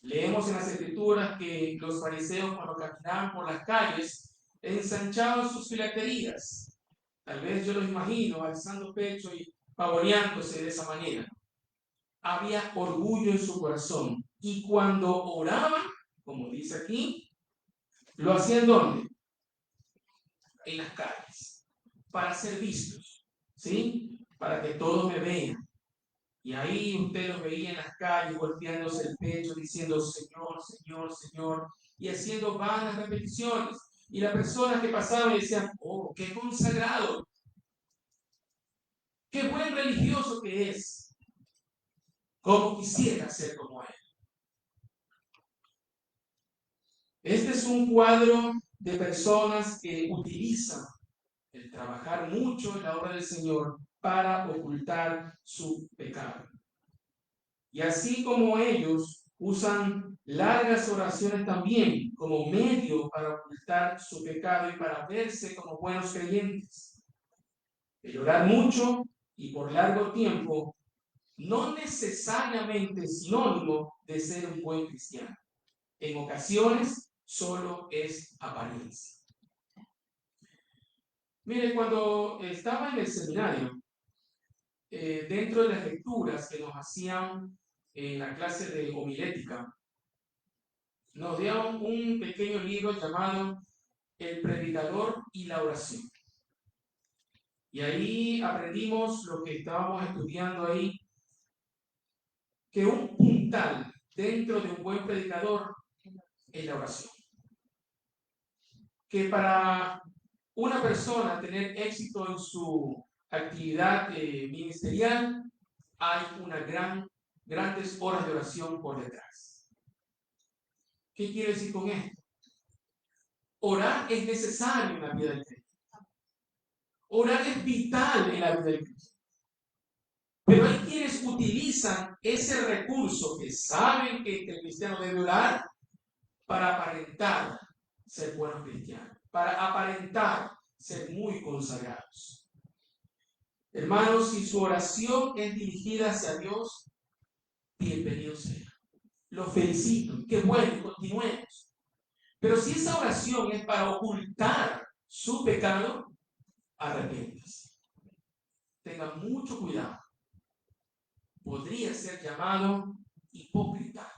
Leemos en las Escrituras que los fariseos, cuando caminaban por las calles, ensanchaban sus filacterías. Tal vez yo lo imagino alzando pecho y pavoneándose de esa manera. Había orgullo en su corazón. Y cuando oraban, como dice aquí, lo hacían ¿dónde? En las calles, para ser vistos, ¿sí? Para que todos me vean. Y ahí usted los veía en las calles golpeándose el pecho, diciendo Señor, Señor, Señor, y haciendo vanas repeticiones. Y las personas que pasaban decían, oh, qué consagrado, qué buen religioso que es, como quisiera ser como él. Este es un cuadro de personas que utilizan el trabajar mucho en la obra del Señor para ocultar su pecado. Y así como ellos usan largas oraciones también como medio para ocultar su pecado y para verse como buenos creyentes. El orar mucho y por largo tiempo no necesariamente es sinónimo de ser un buen cristiano. En ocasiones solo es apariencia. Mire, cuando estaba en el seminario, dentro de las lecturas que nos hacían en la clase de homilética, nos dieron un pequeño libro llamado El predicador y la oración. Y ahí aprendimos lo que estábamos estudiando ahí, que un puntal dentro de un buen predicador es la oración. Que para una persona tener éxito en su actividad ministerial, hay grandes horas de oración por detrás. ¿Qué quiere decir con esto? Orar es necesario en la vida del cristiano. Orar es vital en la vida del cristiano. Pero hay quienes utilizan ese recurso que saben que el cristiano debe orar para aparentar ser buenos cristianos, para aparentar ser muy consagrados. Hermanos, si su oración es dirigida hacia Dios, bienvenido sea. Los felicito, qué bueno, continuemos. Pero si esa oración es para ocultar su pecado, arrepiéntase. tenga mucho cuidado. Podría ser llamado hipócrita,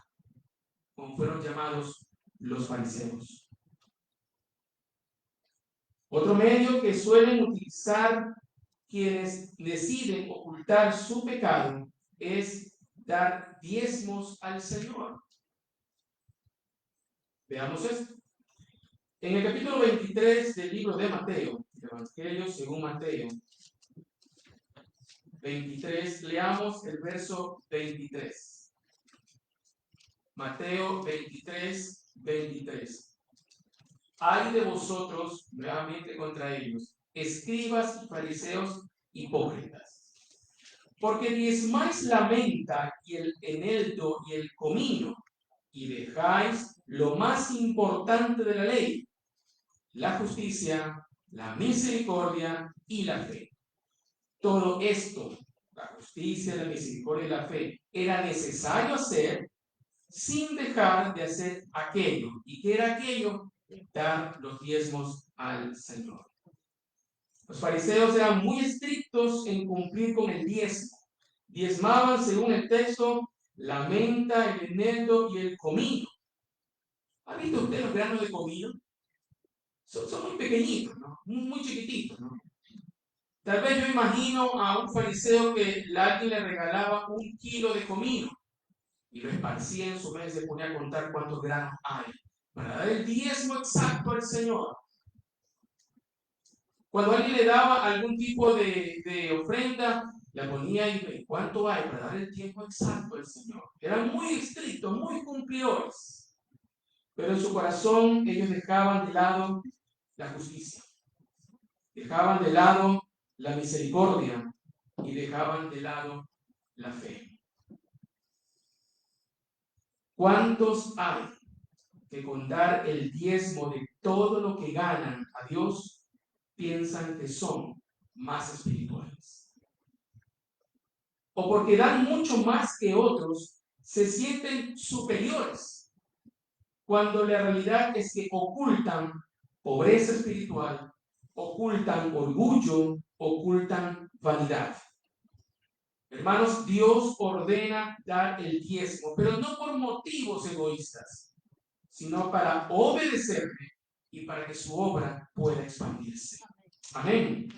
como fueron llamados los fariseos. Otro medio que suelen utilizar quienes deciden ocultar su pecado es dar diezmos al Señor. Veamos esto. En el capítulo 23 del libro de Mateo, el Evangelio según Mateo 23, leamos el verso 23. Mateo 23, 23. Ay de vosotros, nuevamente contra ellos, escribas y fariseos hipócritas, porque diezmáis la menta y el eneldo y el comino, y dejáis lo más importante de la ley, la justicia, la misericordia y la fe. Todo esto, la justicia, la misericordia y la fe, era necesario hacer sin dejar de hacer aquello. ¿Y qué era aquello? Dar los diezmos al Señor. Los fariseos eran muy estrictos en cumplir con el diezmo. Diezmaban, según el texto, la menta, el eneldo y el comino. ¿Ha visto usted los granos de comino? Son muy pequeñitos, ¿no? Muy chiquititos, ¿no? Tal vez yo imagino a un fariseo que alguien le regalaba 1 kilo de comino y lo esparcía en su mesa y se ponía a contar cuántos granos hay para dar el diezmo exacto al Señor. Cuando alguien le daba algún tipo de ofrenda, la ponía y cuánto hay para dar el tiempo exacto al Señor. Eran muy estrictos, muy cumplidores, pero en su corazón ellos dejaban de lado la justicia, dejaban de lado la misericordia y dejaban de lado la fe. ¿Cuántos hay que con dar el diezmo de todo lo que ganan a Dios piensan que son más espirituales? O porque dan mucho más que otros, se sienten superiores, cuando la realidad es que ocultan pobreza espiritual, ocultan orgullo, ocultan vanidad. Hermanos, Dios ordena dar el diezmo, pero no por motivos egoístas, sino para obedecerle y para que su obra pueda expandirse. Amén.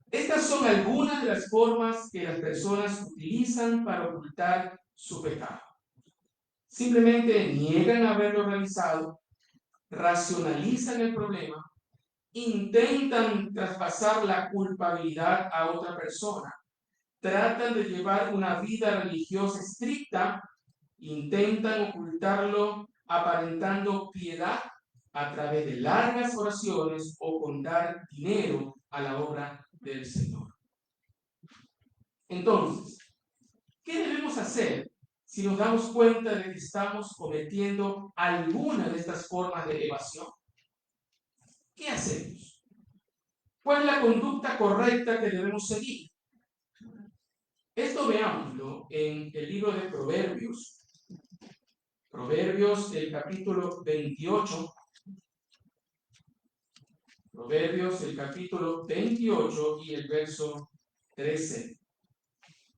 Estas son algunas de las formas que las personas utilizan para ocultar su pecado. Simplemente niegan haberlo realizado, racionalizan el problema, intentan traspasar la culpabilidad a otra persona, tratan de llevar una vida religiosa estricta, intentan ocultarlo aparentando piedad a través de largas oraciones o con dar dinero a la obra del Señor. Entonces, ¿qué debemos hacer si nos damos cuenta de que estamos cometiendo alguna de estas formas de evasión? ¿Qué hacemos? ¿Cuál es la conducta correcta que debemos seguir? Esto veámoslo en el libro de Proverbios. Proverbios, el capítulo 28. Proverbios, el capítulo 28 y el verso 13.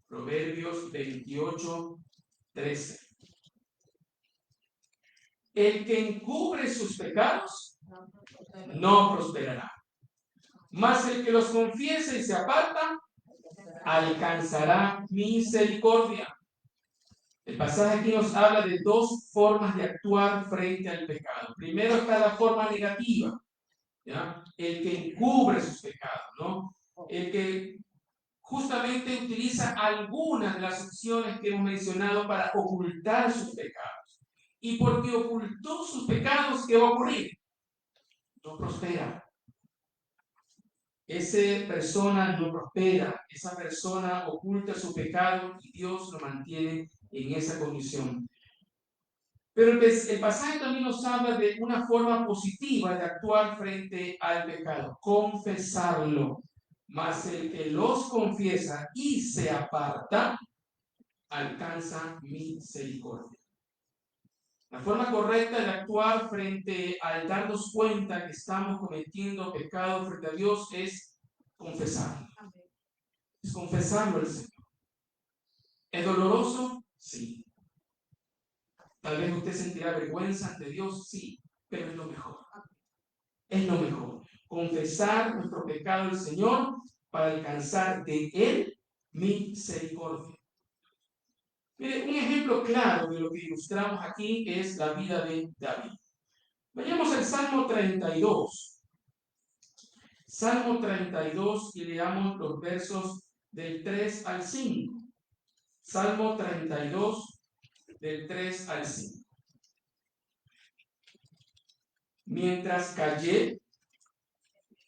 Proverbios 28, 13. El que encubre sus pecados no prosperará, mas el que los confiesa y se aparta alcanzará misericordia. El pasaje aquí nos habla de dos formas de actuar frente al pecado. Primero está la forma negativa, ¿ya? El que encubre sus pecados, ¿no? El que justamente utiliza algunas de las opciones que hemos mencionado para ocultar sus pecados. Y porque ocultó sus pecados, ¿qué va a ocurrir? No prospera. Esa persona no prospera, esa persona oculta su pecado y Dios lo mantiene en esa condición. Pero el pasaje también nos habla de una forma positiva de actuar frente al pecado, confesarlo. Mas el que los confiesa y se aparta, alcanza misericordia. La forma correcta de actuar frente al darnos cuenta que estamos cometiendo pecado frente a Dios es confesarlo. Es confesarlo al Señor. ¿Es doloroso? Sí. Tal vez usted sentirá vergüenza ante Dios, sí, pero es lo mejor. Es lo mejor. Confesar nuestro pecado al Señor para alcanzar de Él misericordia. Mire, un ejemplo claro de lo que ilustramos aquí es la vida de David. Vayamos al Salmo 32. Salmo 32 y leamos los versos del 3 al 5. Salmo 32, del 3 al 5. Mientras callé,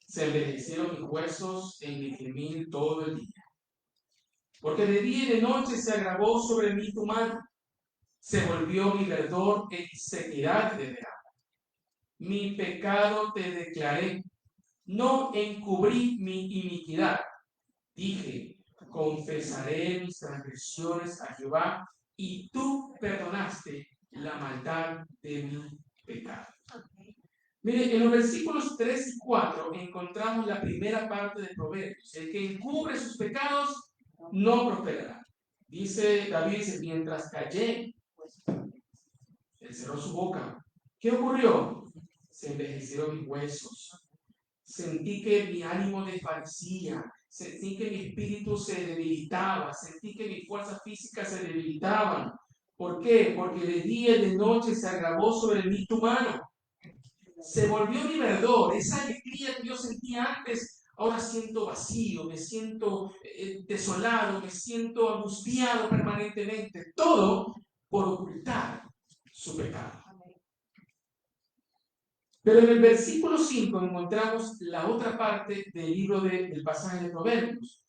se envejecieron mis huesos en mi gemir todo el día. Porque de día y de noche se agravó sobre mí tu mano. Se volvió mi verdor en sequedad de verano. Mi pecado te declaré. No encubrí mi iniquidad. Dije, confesaré mis transgresiones a Jehová, y tú perdonaste la maldad de mi pecado. Mire, en los versículos 3 y 4 encontramos la primera parte de Proverbios. El que encubre sus pecados no prosperará. Dice David, mientras callé, él cerró su boca. ¿Qué ocurrió? Se envejecieron mis huesos. Sentí que mi ánimo desfallecía. Sentí que mi espíritu se debilitaba. Sentí que mis fuerzas físicas se debilitaban. ¿Por qué? Porque de día y de noche se agravó sobre mí tu mano. Se volvió mi verdor. Esa alegría que yo sentía antes, ahora siento vacío, me siento desolado, me siento angustiado permanentemente. Todo por ocultar su pecado. Pero en el versículo 5 encontramos la otra parte del libro del pasaje de Proverbios.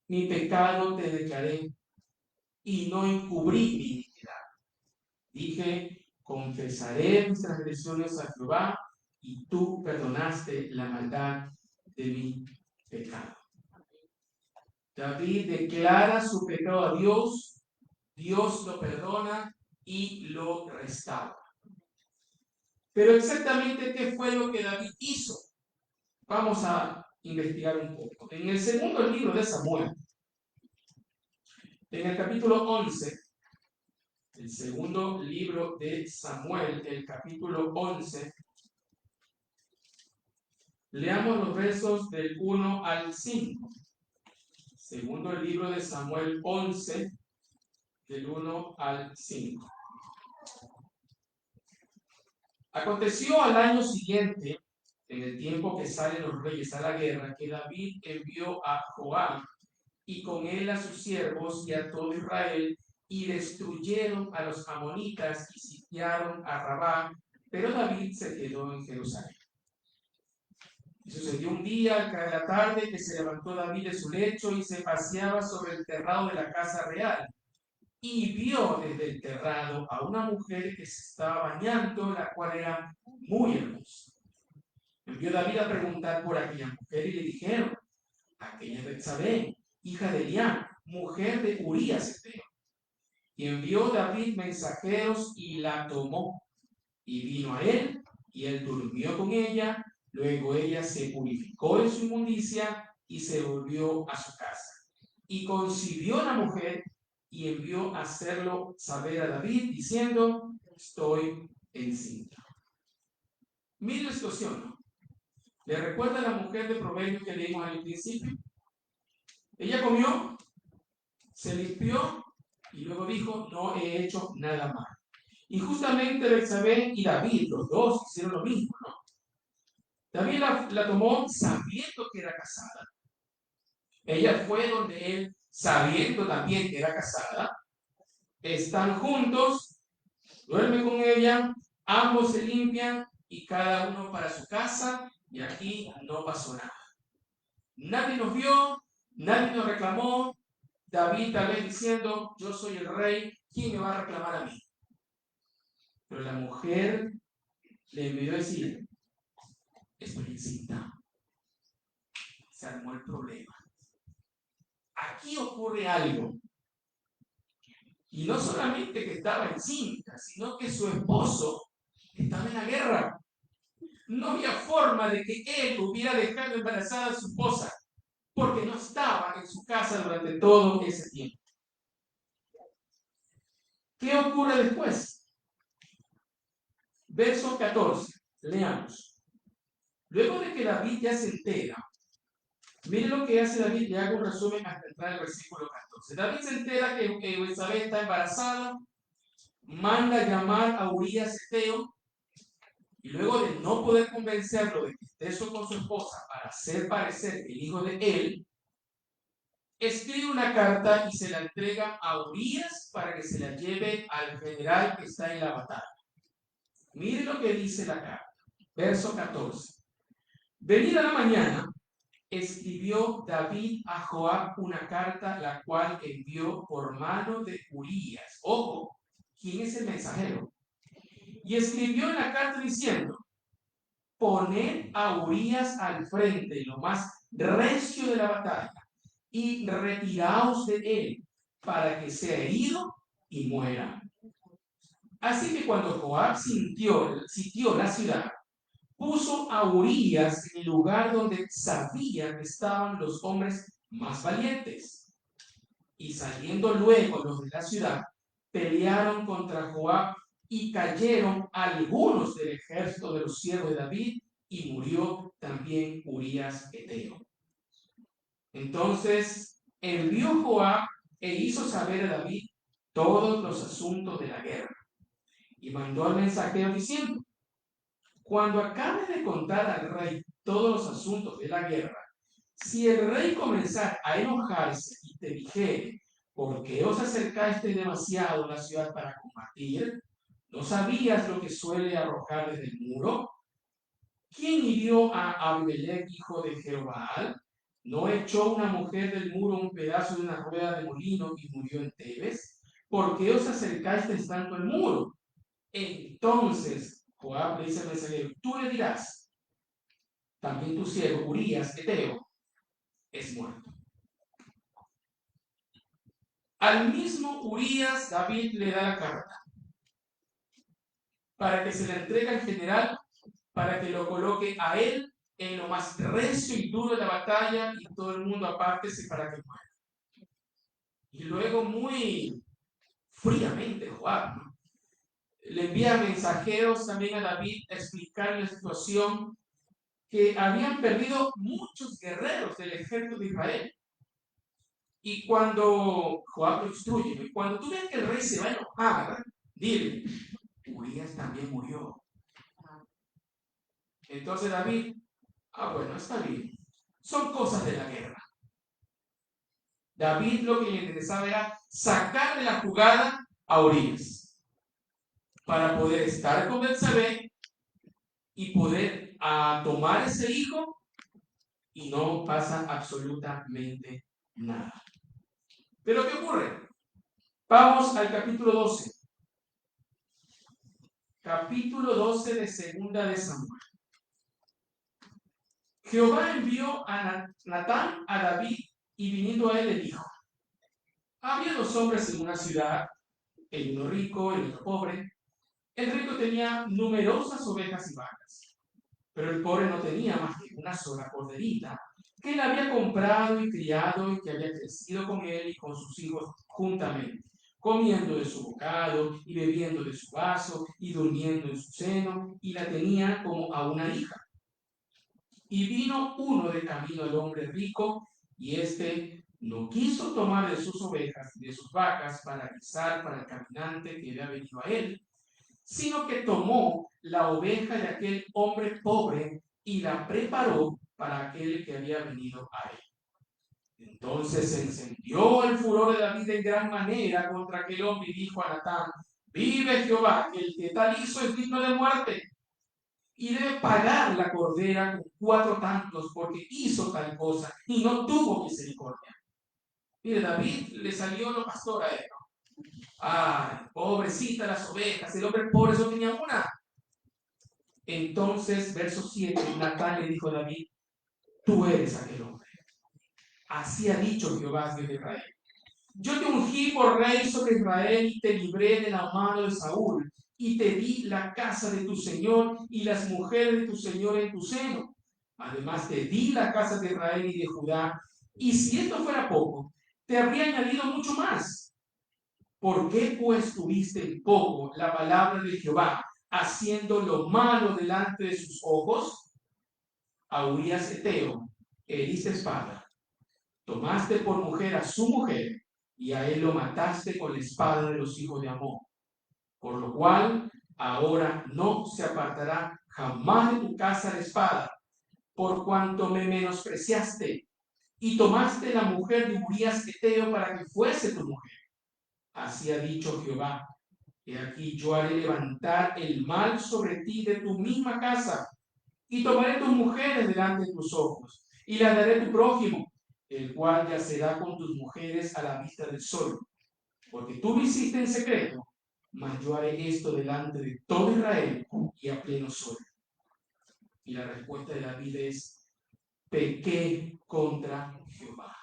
Mi pecado te declaré y no encubrí mi iniquidad. Dije, confesaré mis transgresiones a Jehová y tú perdonaste la maldad de mi pecado. David declara su pecado a Dios, Dios lo perdona y lo restaura. Pero exactamente qué fue lo que David hizo. Vamos a investigar un poco. En el segundo libro de Samuel, en el capítulo 11, el segundo libro de Samuel, el capítulo 11, leamos los versos del 1 al 5. Segundo libro de Samuel 11, del 1 al 5. Aconteció al año siguiente, en el tiempo que salen los reyes a la guerra, que David envió a Joab y con él a sus siervos y a todo Israel, y destruyeron a los amonitas y sitiaron a Rabá, pero David se quedó en Jerusalén. Y sucedió un día, al caer la tarde, que se levantó David de su lecho y se paseaba sobre el terrado de la casa real. Y vio desde el terrado a una mujer que se estaba bañando, la cual era muy hermosa. Envió David a preguntar por aquella mujer y le dijeron, aquella es Betsabé, hija de Eliam, mujer de Urías Eteo. Y envió David mensajeros y la tomó. Y vino a él, y él durmió con ella. Luego ella se purificó de su inmundicia y se volvió a su casa. Y concibió la mujer y envió a hacerlo saber a David, diciendo, estoy encinta. Mire la situación, ¿no? ¿Le recuerda a la mujer de Proverbios que leímos al principio? Ella comió, se limpió y luego dijo, no he hecho nada mal. Y justamente Betsabé y David, los dos, hicieron lo mismo, ¿no? David la tomó sabiendo que era casada. Ella fue donde él, sabiendo también que era casada. Están juntos, duerme con ella, ambos se limpian y cada uno para su casa, y aquí no pasó nada. Nadie nos vio, nadie nos reclamó. David tal vez diciendo, yo soy el rey, ¿quién me va a reclamar a mí? Pero la mujer le envió a decir, estoy encinta. Se armó el problema. Aquí ocurre algo. Y no solamente que estaba encinta, sino que su esposo estaba en la guerra. No había forma de que él hubiera dejado embarazada a su esposa, porque no estaba en su casa durante todo ese tiempo. ¿Qué ocurre después? Verso 14, leamos. Luego de que David ya se entera, mire lo que hace David, le hago un resumen hasta entrar al versículo 14. David se entera que Isabel está embarazada, manda llamar a Urías Eteo, y luego de no poder convencerlo de que esté con su esposa para hacer parecer el hijo de él, escribe una carta y se la entrega a Urías para que se la lleve al general que está en la batalla. Mire lo que dice la carta, verso 14. Venida la mañana, escribió David a Joab una carta, la cual envió por mano de Urías. Ojo, ¿quién es el mensajero? Y escribió en la carta diciendo: poned a Urías al frente, lo más recio de la batalla, y retiraos de él, para que sea herido y muera. Así que cuando Joab sitió la ciudad, puso a Urías en el lugar donde sabía que estaban los hombres más valientes. Y saliendo luego los de la ciudad, pelearon contra Joab y cayeron algunos del ejército de los siervos de David, y murió también Urías Eteo. Entonces envió Joab e hizo saber a David todos los asuntos de la guerra, y mandó al mensajero diciendo: cuando acabe de contar al rey todos los asuntos de la guerra, si el rey comenzara a enojarse y te dijere: ¿por qué os acercaste demasiado a la ciudad para combatir? ¿No sabías lo que suele arrojar desde el muro? ¿Quién hirió a Abimelech, hijo de Jerobbaal? ¿No echó una mujer del muro un pedazo de una rueda de molino y murió en Tebes? ¿Por qué os acercasteis tanto al muro? Entonces Joab le dice al mensajero: tú le dirás, también tu siervo Urías Eteo es muerto. Al mismo Urías David le da la carta para que se la entregue al general, para que lo coloque a él en lo más recio y duro de la batalla, y todo el mundo apártese para que muera. Y luego, muy fríamente, Joab, ¿no?, le envía mensajeros también a David a explicar la situación, que habían perdido muchos guerreros del ejército de Israel. Y cuando Joab lo instruye, cuando tú ves que el rey se va a enojar, dile: Urías también murió. Entonces David: bueno, está bien, son cosas de la guerra. David lo que le interesaba era sacar de la jugada a Urías para poder estar con Betsabé y poder tomar ese hijo, y no pasa absolutamente nada. Pero ¿qué ocurre? Vamos al capítulo 12. Capítulo 12 de Segunda de Samuel. Jehová envió a Natán a David, y viniendo a él le dijo: había dos hombres en una ciudad, el uno rico, el otro pobre. El rico tenía numerosas ovejas y vacas, pero el pobre no tenía más que una sola corderita, que él había comprado y criado, y que había crecido con él y con sus hijos juntamente, comiendo de su bocado y bebiendo de su vaso y durmiendo en su seno, y la tenía como a una hija. Y vino uno de camino al hombre rico, y éste no quiso tomar de sus ovejas y de sus vacas para guisar para el caminante que había venido a él, sino que tomó la oveja de aquel hombre pobre y la preparó para aquel que había venido a él. Entonces se encendió el furor de David en gran manera contra aquel hombre, y dijo a Natán: vive Jehová, que el que tal hizo es digno de muerte, y debe pagar la cordera con 4 tantos, porque hizo tal cosa y no tuvo misericordia. Mire, David le salió lo pastor a él, ¿no? Ay, pobrecita las ovejas, el hombre pobre solo tenía una. Entonces, verso 7, Natán le dijo a David: tú eres aquel hombre. Así ha dicho Jehová, Dios de Israel: yo te ungí por rey sobre Israel y te libré de la mano de Saúl, y te di la casa de tu Señor y las mujeres de tu Señor en tu seno. Además te di la casa de Israel y de Judá, y si esto fuera poco, te habría añadido mucho más. ¿Por qué pues tuviste en poco la palabra de Jehová, haciendo lo malo delante de sus ojos? A Urías Eteo heriste espada, tomaste por mujer a su mujer, y a él lo mataste con la espada de los hijos de Amón. Por lo cual ahora no se apartará jamás de tu casa la espada, por cuanto me menospreciaste y tomaste la mujer de Urías Eteo para que fuese tu mujer. Así ha dicho Jehová: he aquí yo haré levantar el mal sobre ti de tu misma casa, y tomaré tus mujeres delante de tus ojos, y las daré a tu prójimo, el cual yacerá con tus mujeres a la vista del sol. Porque tú lo hiciste en secreto, mas yo haré esto delante de todo Israel y a pleno sol. Y la respuesta de David es: pequé contra Jehová.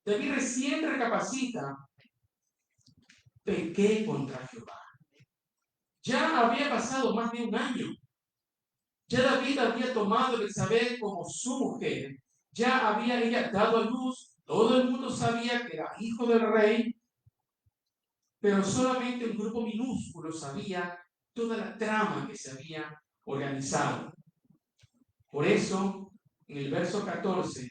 David recién recapacita: pequé contra Jehová. Ya había pasado más de un año. Ya David había tomado a Betsabé como su mujer. Ya había ella dado a luz. Todo el mundo sabía que era hijo del rey, pero solamente un grupo minúsculo sabía toda la trama que se había organizado. Por eso, en el verso 14,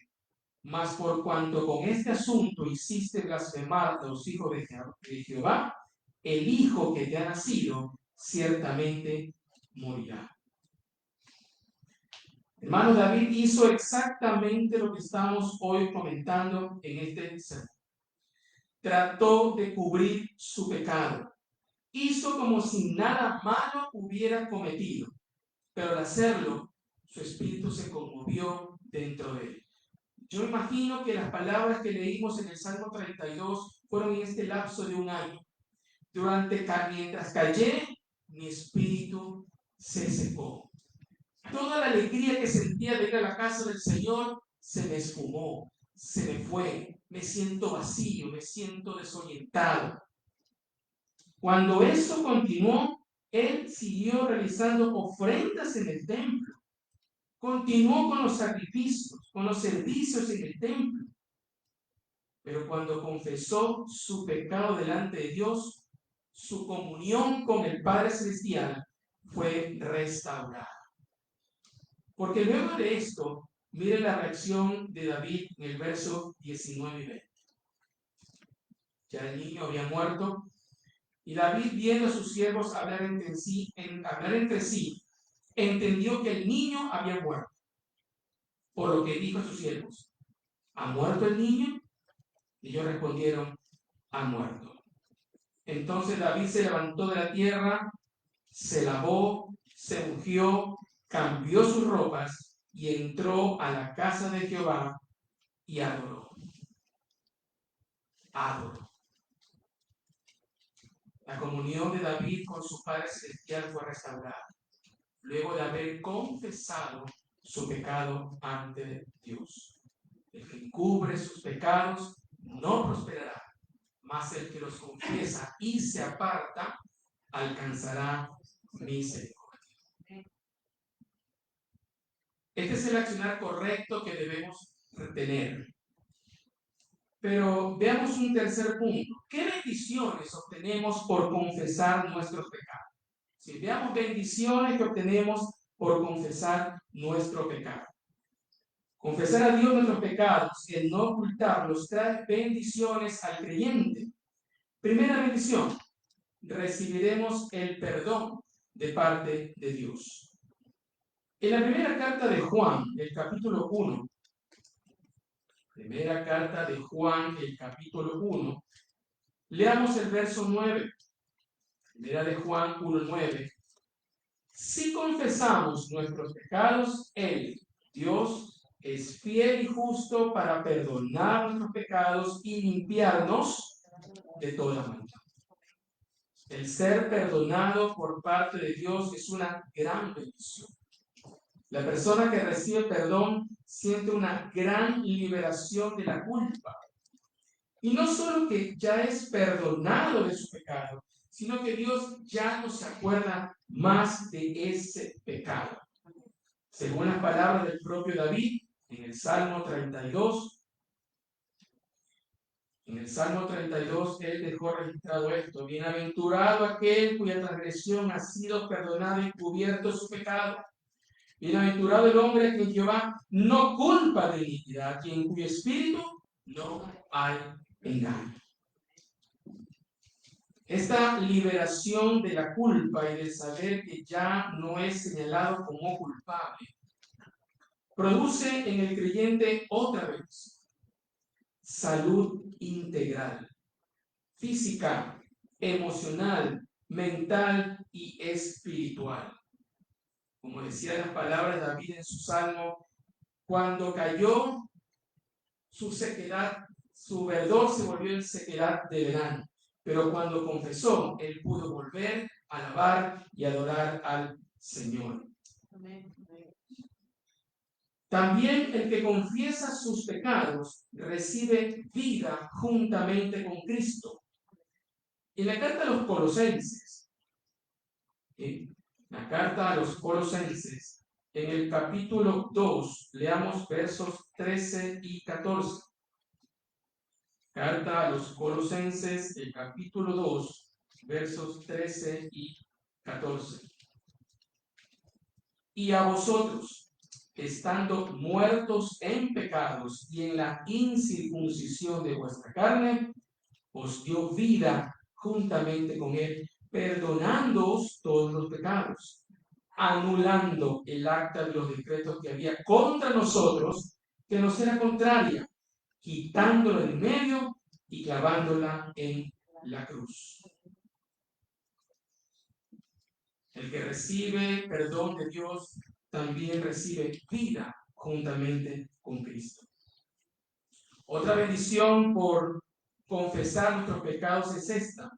mas por cuanto con este asunto hiciste blasfemar a los hijos de Jehová, el hijo que te ha nacido ciertamente morirá. Hermano, David hizo exactamente lo que estamos hoy comentando en este sermón. Trató de cubrir su pecado. Hizo como si nada malo hubiera cometido, pero al hacerlo, su espíritu se conmovió dentro de él. Yo imagino que las palabras que leímos en el Salmo 32 fueron en este lapso de un año. Mientras callé, mi espíritu se secó. Toda la alegría que sentía de ir a la casa del Señor se me esfumó, se me fue. Me siento vacío, me siento desorientado. Cuando eso continuó, él siguió realizando ofrendas en el templo. Continuó con los sacrificios, con los servicios en el templo. Pero cuando confesó su pecado delante de Dios, su comunión con el Padre Celestial fue restaurada. Porque luego de esto, mire la reacción de David en el verso 19 y 20. Ya el niño había muerto, y David, viendo a sus siervos hablar entre sí, entendió que el niño había muerto. Por lo que dijo a sus siervos: ¿ha muerto el niño? Y ellos respondieron: ha muerto. Entonces David se levantó de la tierra, se lavó, se ungió, cambió sus ropas y entró a la casa de Jehová y adoró. Adoró. La comunión de David con su Padre Celestial fue restaurada, luego de haber confesado su pecado ante Dios. El que encubre sus pecados no prosperará, mas el que los confiesa y se aparta alcanzará misericordia. Este es el accionar correcto que debemos retener. Pero veamos un tercer punto. ¿Qué bendiciones obtenemos por confesar nuestros pecados? Si veamos bendiciones que obtenemos por confesar nuestro pecado. Confesar a Dios nuestros pecados y el no ocultarlos trae bendiciones al creyente. Primera bendición: recibiremos el perdón de parte de Dios. En la primera carta de Juan, el capítulo 1, primera carta de Juan, el capítulo 1, leamos el verso 9. Primera de Juan 1:9. Si confesamos nuestros pecados, Él, Dios, es fiel y justo para perdonar nuestros pecados y limpiarnos de toda maldad. El ser perdonado por parte de Dios es una gran bendición. La persona que recibe perdón siente una gran liberación de la culpa. Y no solo que ya es perdonado de su pecado, sino que Dios ya no se acuerda más de ese pecado. Según las palabras del propio David, en el Salmo 32, él dejó registrado esto: bienaventurado aquel cuya transgresión ha sido perdonada y cubierto su pecado. Bienaventurado el hombre a quien Jehová no culpa de iniquidad, y en cuyo espíritu no hay engaño. Esta liberación de la culpa y del saber que ya no es señalado como culpable produce en el creyente otra vez salud integral, física, emocional, mental y espiritual. Como decía las palabras de David en su salmo, cuando cayó su sequedad, su verdor se volvió en sequedad de verano. Pero cuando confesó, él pudo volver a alabar y adorar al Señor. Amén. También el que confiesa sus pecados recibe vida juntamente con Cristo. En la carta a los Colosenses, en el capítulo 2, leamos versos 13 y 14. Carta a los Colosenses, el capítulo 2, versos 13 y 14. Y a vosotros, estando muertos en pecados y en la incircuncisión de vuestra carne, os dio vida juntamente con él, perdonándoos todos los pecados, anulando el acta de los decretos que había contra nosotros, que nos era contraria, quitándola de en medio y clavándola en la cruz. El que recibe perdón de Dios también recibe vida juntamente con Cristo. Otra bendición por confesar nuestros pecados es esta: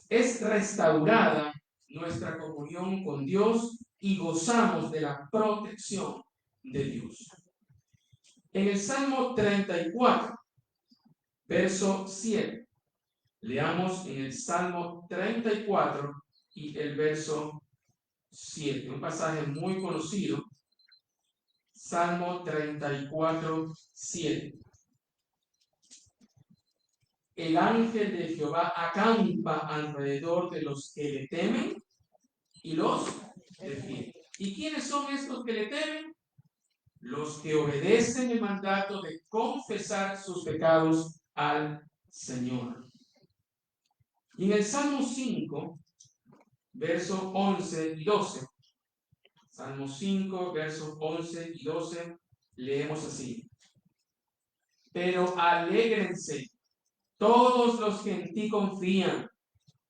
es restaurada nuestra comunión con Dios y gozamos de la protección de Dios. En el Salmo 34, verso 7, leamos en el Salmo 34 y el verso 7, un pasaje muy conocido. Salmo 34, 7. El ángel de Jehová acampa alrededor de los que le temen y los defiende. ¿Y quiénes son estos que le temen? Los que obedecen el mandato de confesar sus pecados al Señor. Y en el Salmo 5, versos 11 y 12, Salmo 5, versos 11 y 12, leemos así: pero alégrense todos los que en ti confían,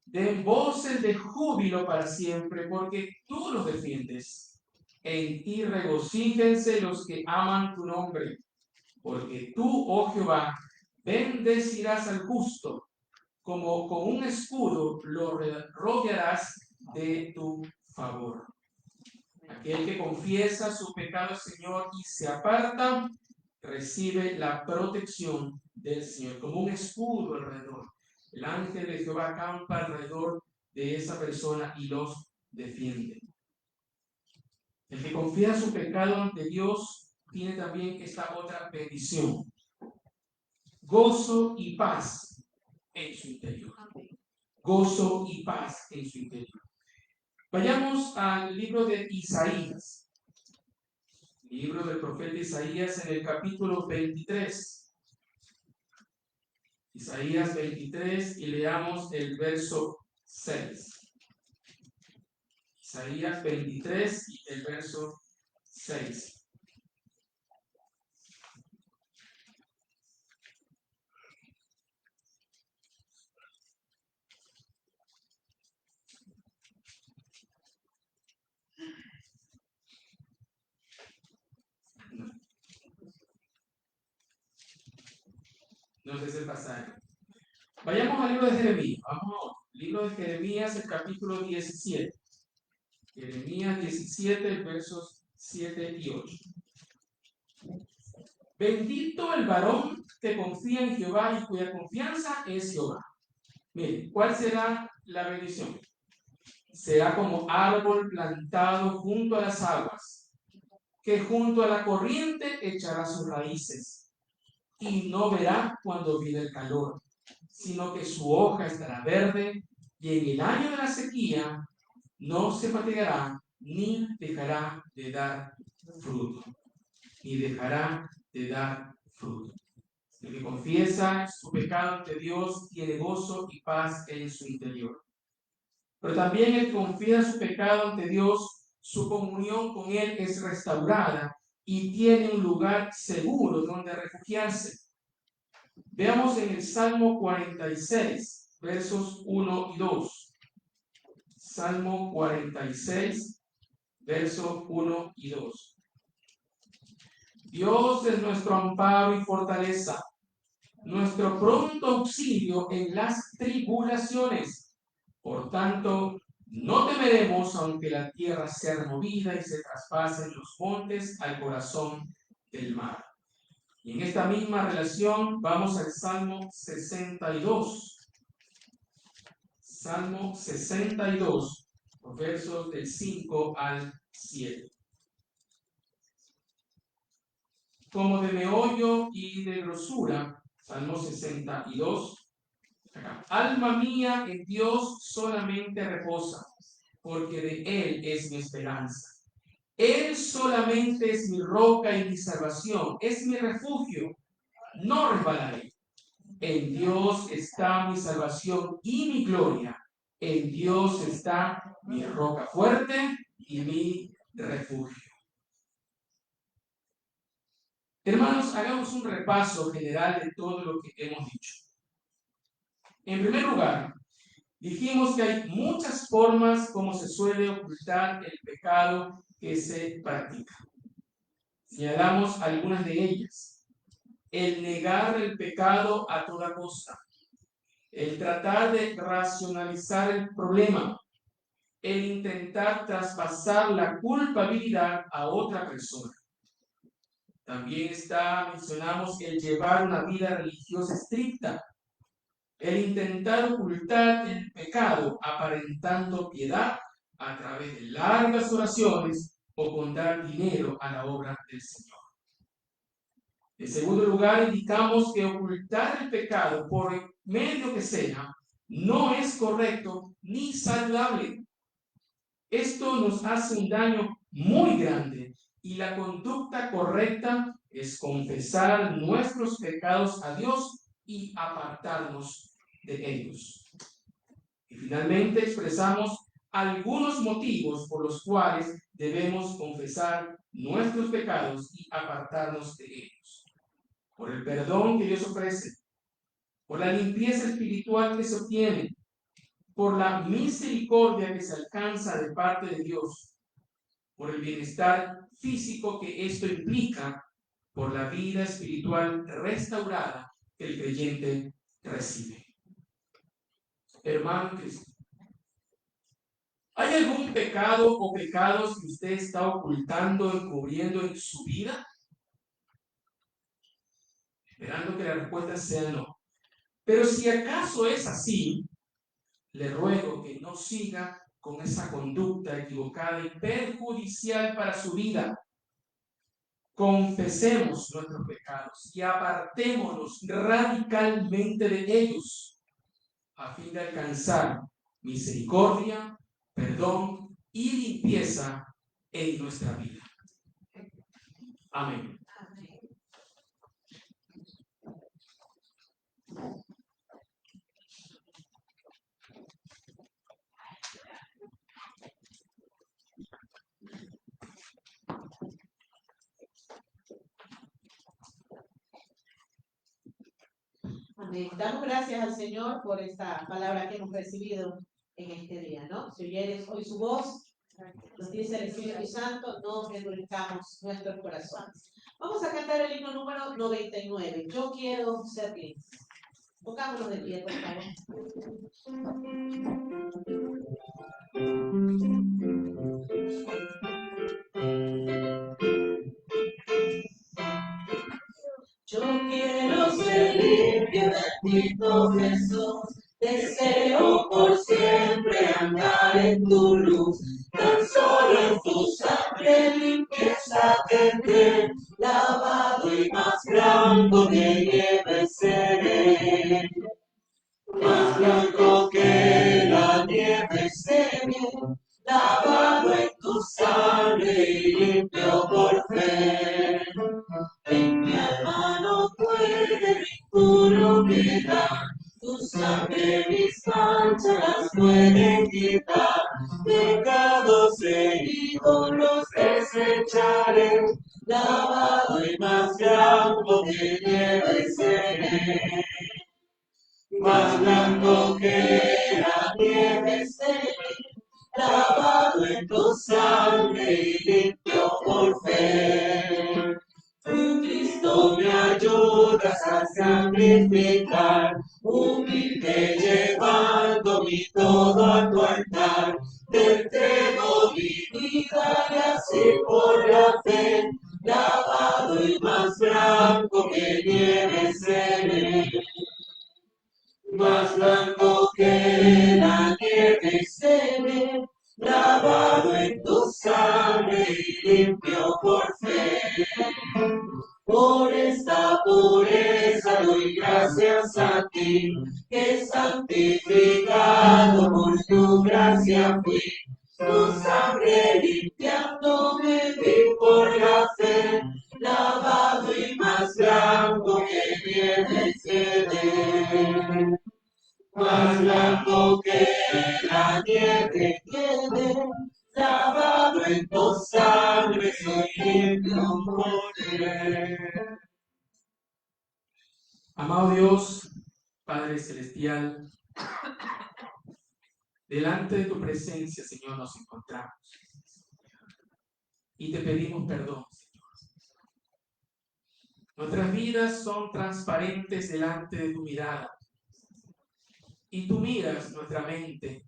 den voces de júbilo para siempre, porque tú los defiendes. En ti regocíjense los que aman tu nombre, porque tú, oh Jehová, bendecirás al justo, como con un escudo lo rodearás de tu favor. Aquel que confiesa su pecado al Señor y se aparta, recibe la protección del Señor, como un escudo alrededor. El ángel de Jehová acampa alrededor de esa persona y los defiende. El que confía su pecado ante Dios tiene también esta otra bendición: gozo y paz en su interior. Gozo y paz en su interior. Vayamos al libro de Isaías. Libro del profeta Isaías, en el capítulo 23. Isaías 23, y leamos el verso 6. Isaías 23 y el verso 6. No sé ese pasaje. Vayamos al libro de Jeremías. Vamos a otro. Libro de Jeremías, el capítulo 17. Jeremías 17, versos 7 y 8. Bendito el varón que confía en Jehová y cuya confianza es Jehová. Mire, ¿cuál será la bendición? Será como árbol plantado junto a las aguas, que junto a la corriente echará sus raíces y no verá cuando viene el calor, sino que su hoja estará verde y en el año de la sequía no se fatigará ni dejará de dar fruto, ni dejará de dar fruto. El que confiesa su pecado ante Dios tiene gozo y paz en su interior. Pero también el que confiesa su pecado ante Dios, su comunión con Él es restaurada y tiene un lugar seguro donde refugiarse. Veamos en el Salmo 46, versos 1 y 2. Salmo 46, versos 1 y 2. Dios es nuestro amparo y fortaleza, nuestro pronto auxilio en las tribulaciones. Por tanto, no temeremos aunque la tierra sea removida y se traspasen los montes al corazón del mar. Y en esta misma relación vamos al Salmo 62. Salmo 62, los versos del 5 al 7. Como de meollo y de grosura, Salmo 62. Acá. Alma mía, en Dios solamente reposa, porque de Él es mi esperanza. Él solamente es mi roca y mi salvación, es mi refugio, no resbalaré. En Dios está mi salvación y mi gloria. En Dios está mi roca fuerte y mi refugio. Hermanos, hagamos un repaso general de todo lo que hemos dicho. En primer lugar, dijimos que hay muchas formas como se suele ocultar el pecado que se practica. Señalamos algunas de ellas. El negar el pecado a toda costa. El tratar de racionalizar el problema. El intentar traspasar la culpabilidad a otra persona. También mencionamos el llevar una vida religiosa estricta. El intentar ocultar el pecado aparentando piedad a través de largas oraciones o con dar dinero a la obra del Señor. En segundo lugar, indicamos que ocultar el pecado por medio que sea no es correcto ni saludable. Esto nos hace un daño muy grande y la conducta correcta es confesar nuestros pecados a Dios y apartarnos de ellos. Y finalmente expresamos algunos motivos por los cuales debemos confesar nuestros pecados y apartarnos de ellos. Por el perdón que Dios ofrece, por la limpieza espiritual que se obtiene, por la misericordia que se alcanza de parte de Dios, por el bienestar físico que esto implica, por la vida espiritual restaurada que el creyente recibe. Hermano Cristo, ¿hay algún pecado o pecados que usted está ocultando, encubriendo en su vida? Esperando que la respuesta sea no. Pero si acaso es así, le ruego que no siga con esa conducta equivocada y perjudicial para su vida. Confesemos nuestros pecados y apartémonos radicalmente de ellos a fin de alcanzar misericordia, perdón y limpieza en nuestra vida. Amén. Amén. Damos gracias al Señor por esta palabra que hemos recibido en este día, ¿no? Si oyeres hoy su voz, nos dice el Espíritu Santo, no endurezcamos nuestros corazones. Vamos a cantar el himno número 99. Yo quiero servir. Pongámonos de pie, por favor. Yo quiero ser limpio de Cristo Jesús, Deseo por siempre andar en tu luz, tan solo en tu sangre limpieza tendré, lavado y más blanco que nieve seré. Más blanco que la nieve seré, lavado en tu sangre y limpio por fe. En mi alma no puede impuro quedar, tu sangre mis manchas las puede quitar. Pecados heridos los desecharé, lavado y más blanco que nieve seré. Más blanco que la nieve seré, lavado en tu sangre y limpio por fe. Tu Cristo me ayudas a sacrificar, humilde llevando mi todo a tu altar. Te entrego mi vida y así por la fe, lavado y más blanco que nieve seré. Más blanco que la nieve seré, lavado en tu sangre y limpio por fe. Por esta pureza doy gracias a ti, que santificado por tu gracia fui. Tu sangre limpiándome vi por la fe, lavado y más blanco que nieve seré. Más blanco que la nieve quede, lavado en tu sangre soy limpio por fe. Amado Dios, Padre Celestial, delante de tu presencia, Señor, nos encontramos y te pedimos perdón, Señor. Nuestras vidas son transparentes delante de tu mirada y tú miras nuestra mente,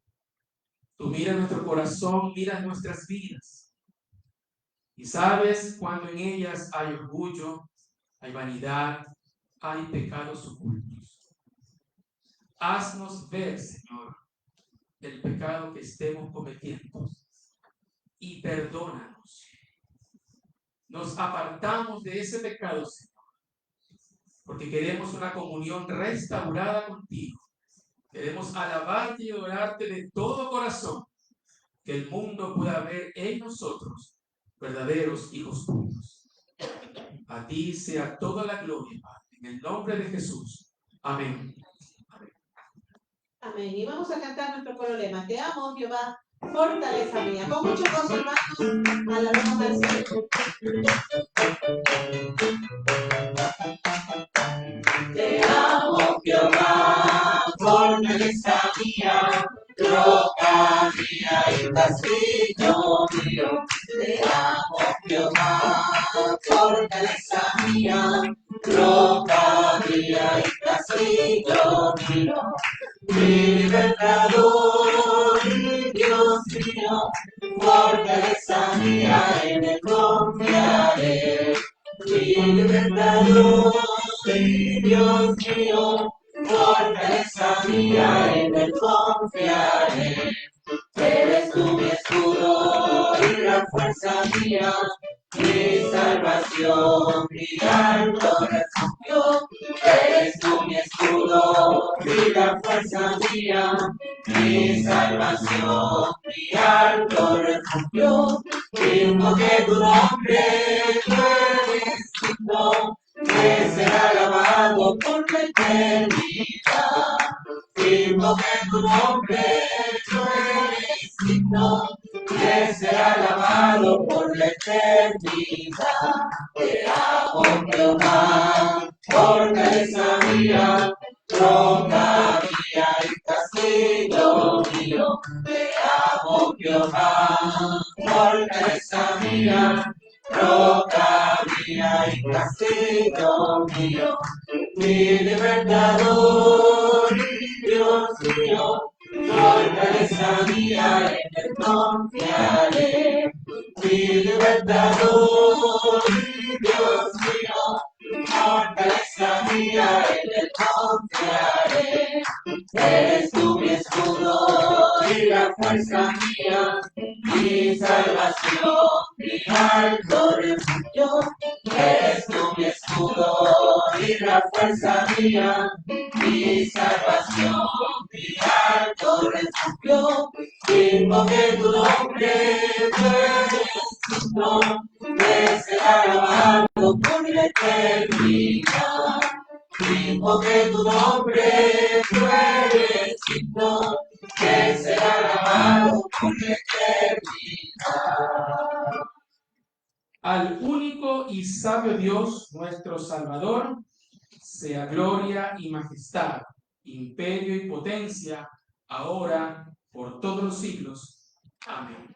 tú miras nuestro corazón, miras nuestras vidas y sabes cuando en ellas hay orgullo, hay vanidad, hay pecados ocultos. Haznos ver, Señor, el pecado que estemos cometiendo y perdónanos. Nos apartamos de ese pecado, Señor, porque queremos una comunión restaurada contigo. Queremos alabarte y adorarte de todo corazón, que el mundo pueda ver en nosotros verdaderos hijos tuyos. A ti sea toda la gloria, Padre, en el nombre de Jesús. Amén. Amén. Y vamos a cantar nuestro corolema. Te amo, Jehová, fortaleza mía. Con mucho gozo, hermanos, alabamos al Señor. Te amo, Jehová, fortaleza mía, roca mía y castillo mío. Te amo, Jehová, fortaleza mía, roca mía y castillo mío. Mi libertador y Dios mío, fortaleza mía, en él confiaré. Mi libertador y Dios mío, fortaleza mía, en él confiaré. Eres tú mi escudo y la fuerza mía, mi salvación, mi alto refugio. Eres tú mi escudo y la fuerza mía, mi salvación, mi alto refugio. Invoqué tu nombre, tú eres digno de ser alabado por la eternidad. Invoqué tu nombre, tú eres digno de ser alabado por la eternidad. Te amo, Jehová, fortaleza mía, roca mía y castillo mío. Te amo, Jehová, fortaleza mía, roca mía y castillo mío. Mi libertador y Dios mío, fortaleza mía, en él confiaré. Mi libertador y Dios mío, fortaleza mía, en Él confiaré. Eres tú mi escudo y la fuerza mía, mi salvación, mi alto refugio. Eres tú mi escudo y la fuerza mía, mi salvación, mi alto refugio. Invoqué tu nombre, tú eres digno de ser alabado por la eternidad. Invoqué tu nombre, tú eres digno de ser alabado por la eternidad. Al único y sabio Dios, nuestro Salvador, sea gloria y majestad, imperio y potencia, ahora, por todos los siglos. Amén.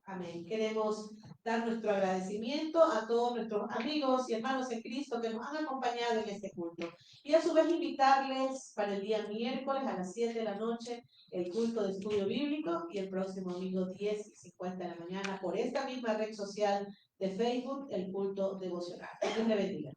Amén. Queremos dar nuestro agradecimiento a todos nuestros amigos y hermanos en Cristo que nos han acompañado en este culto. Y a su vez invitarles para el día miércoles a las 7 de la noche el culto de estudio bíblico y el próximo domingo 10:50 de la mañana por esta misma red social de Facebook, el culto devocional. Dios le bendiga.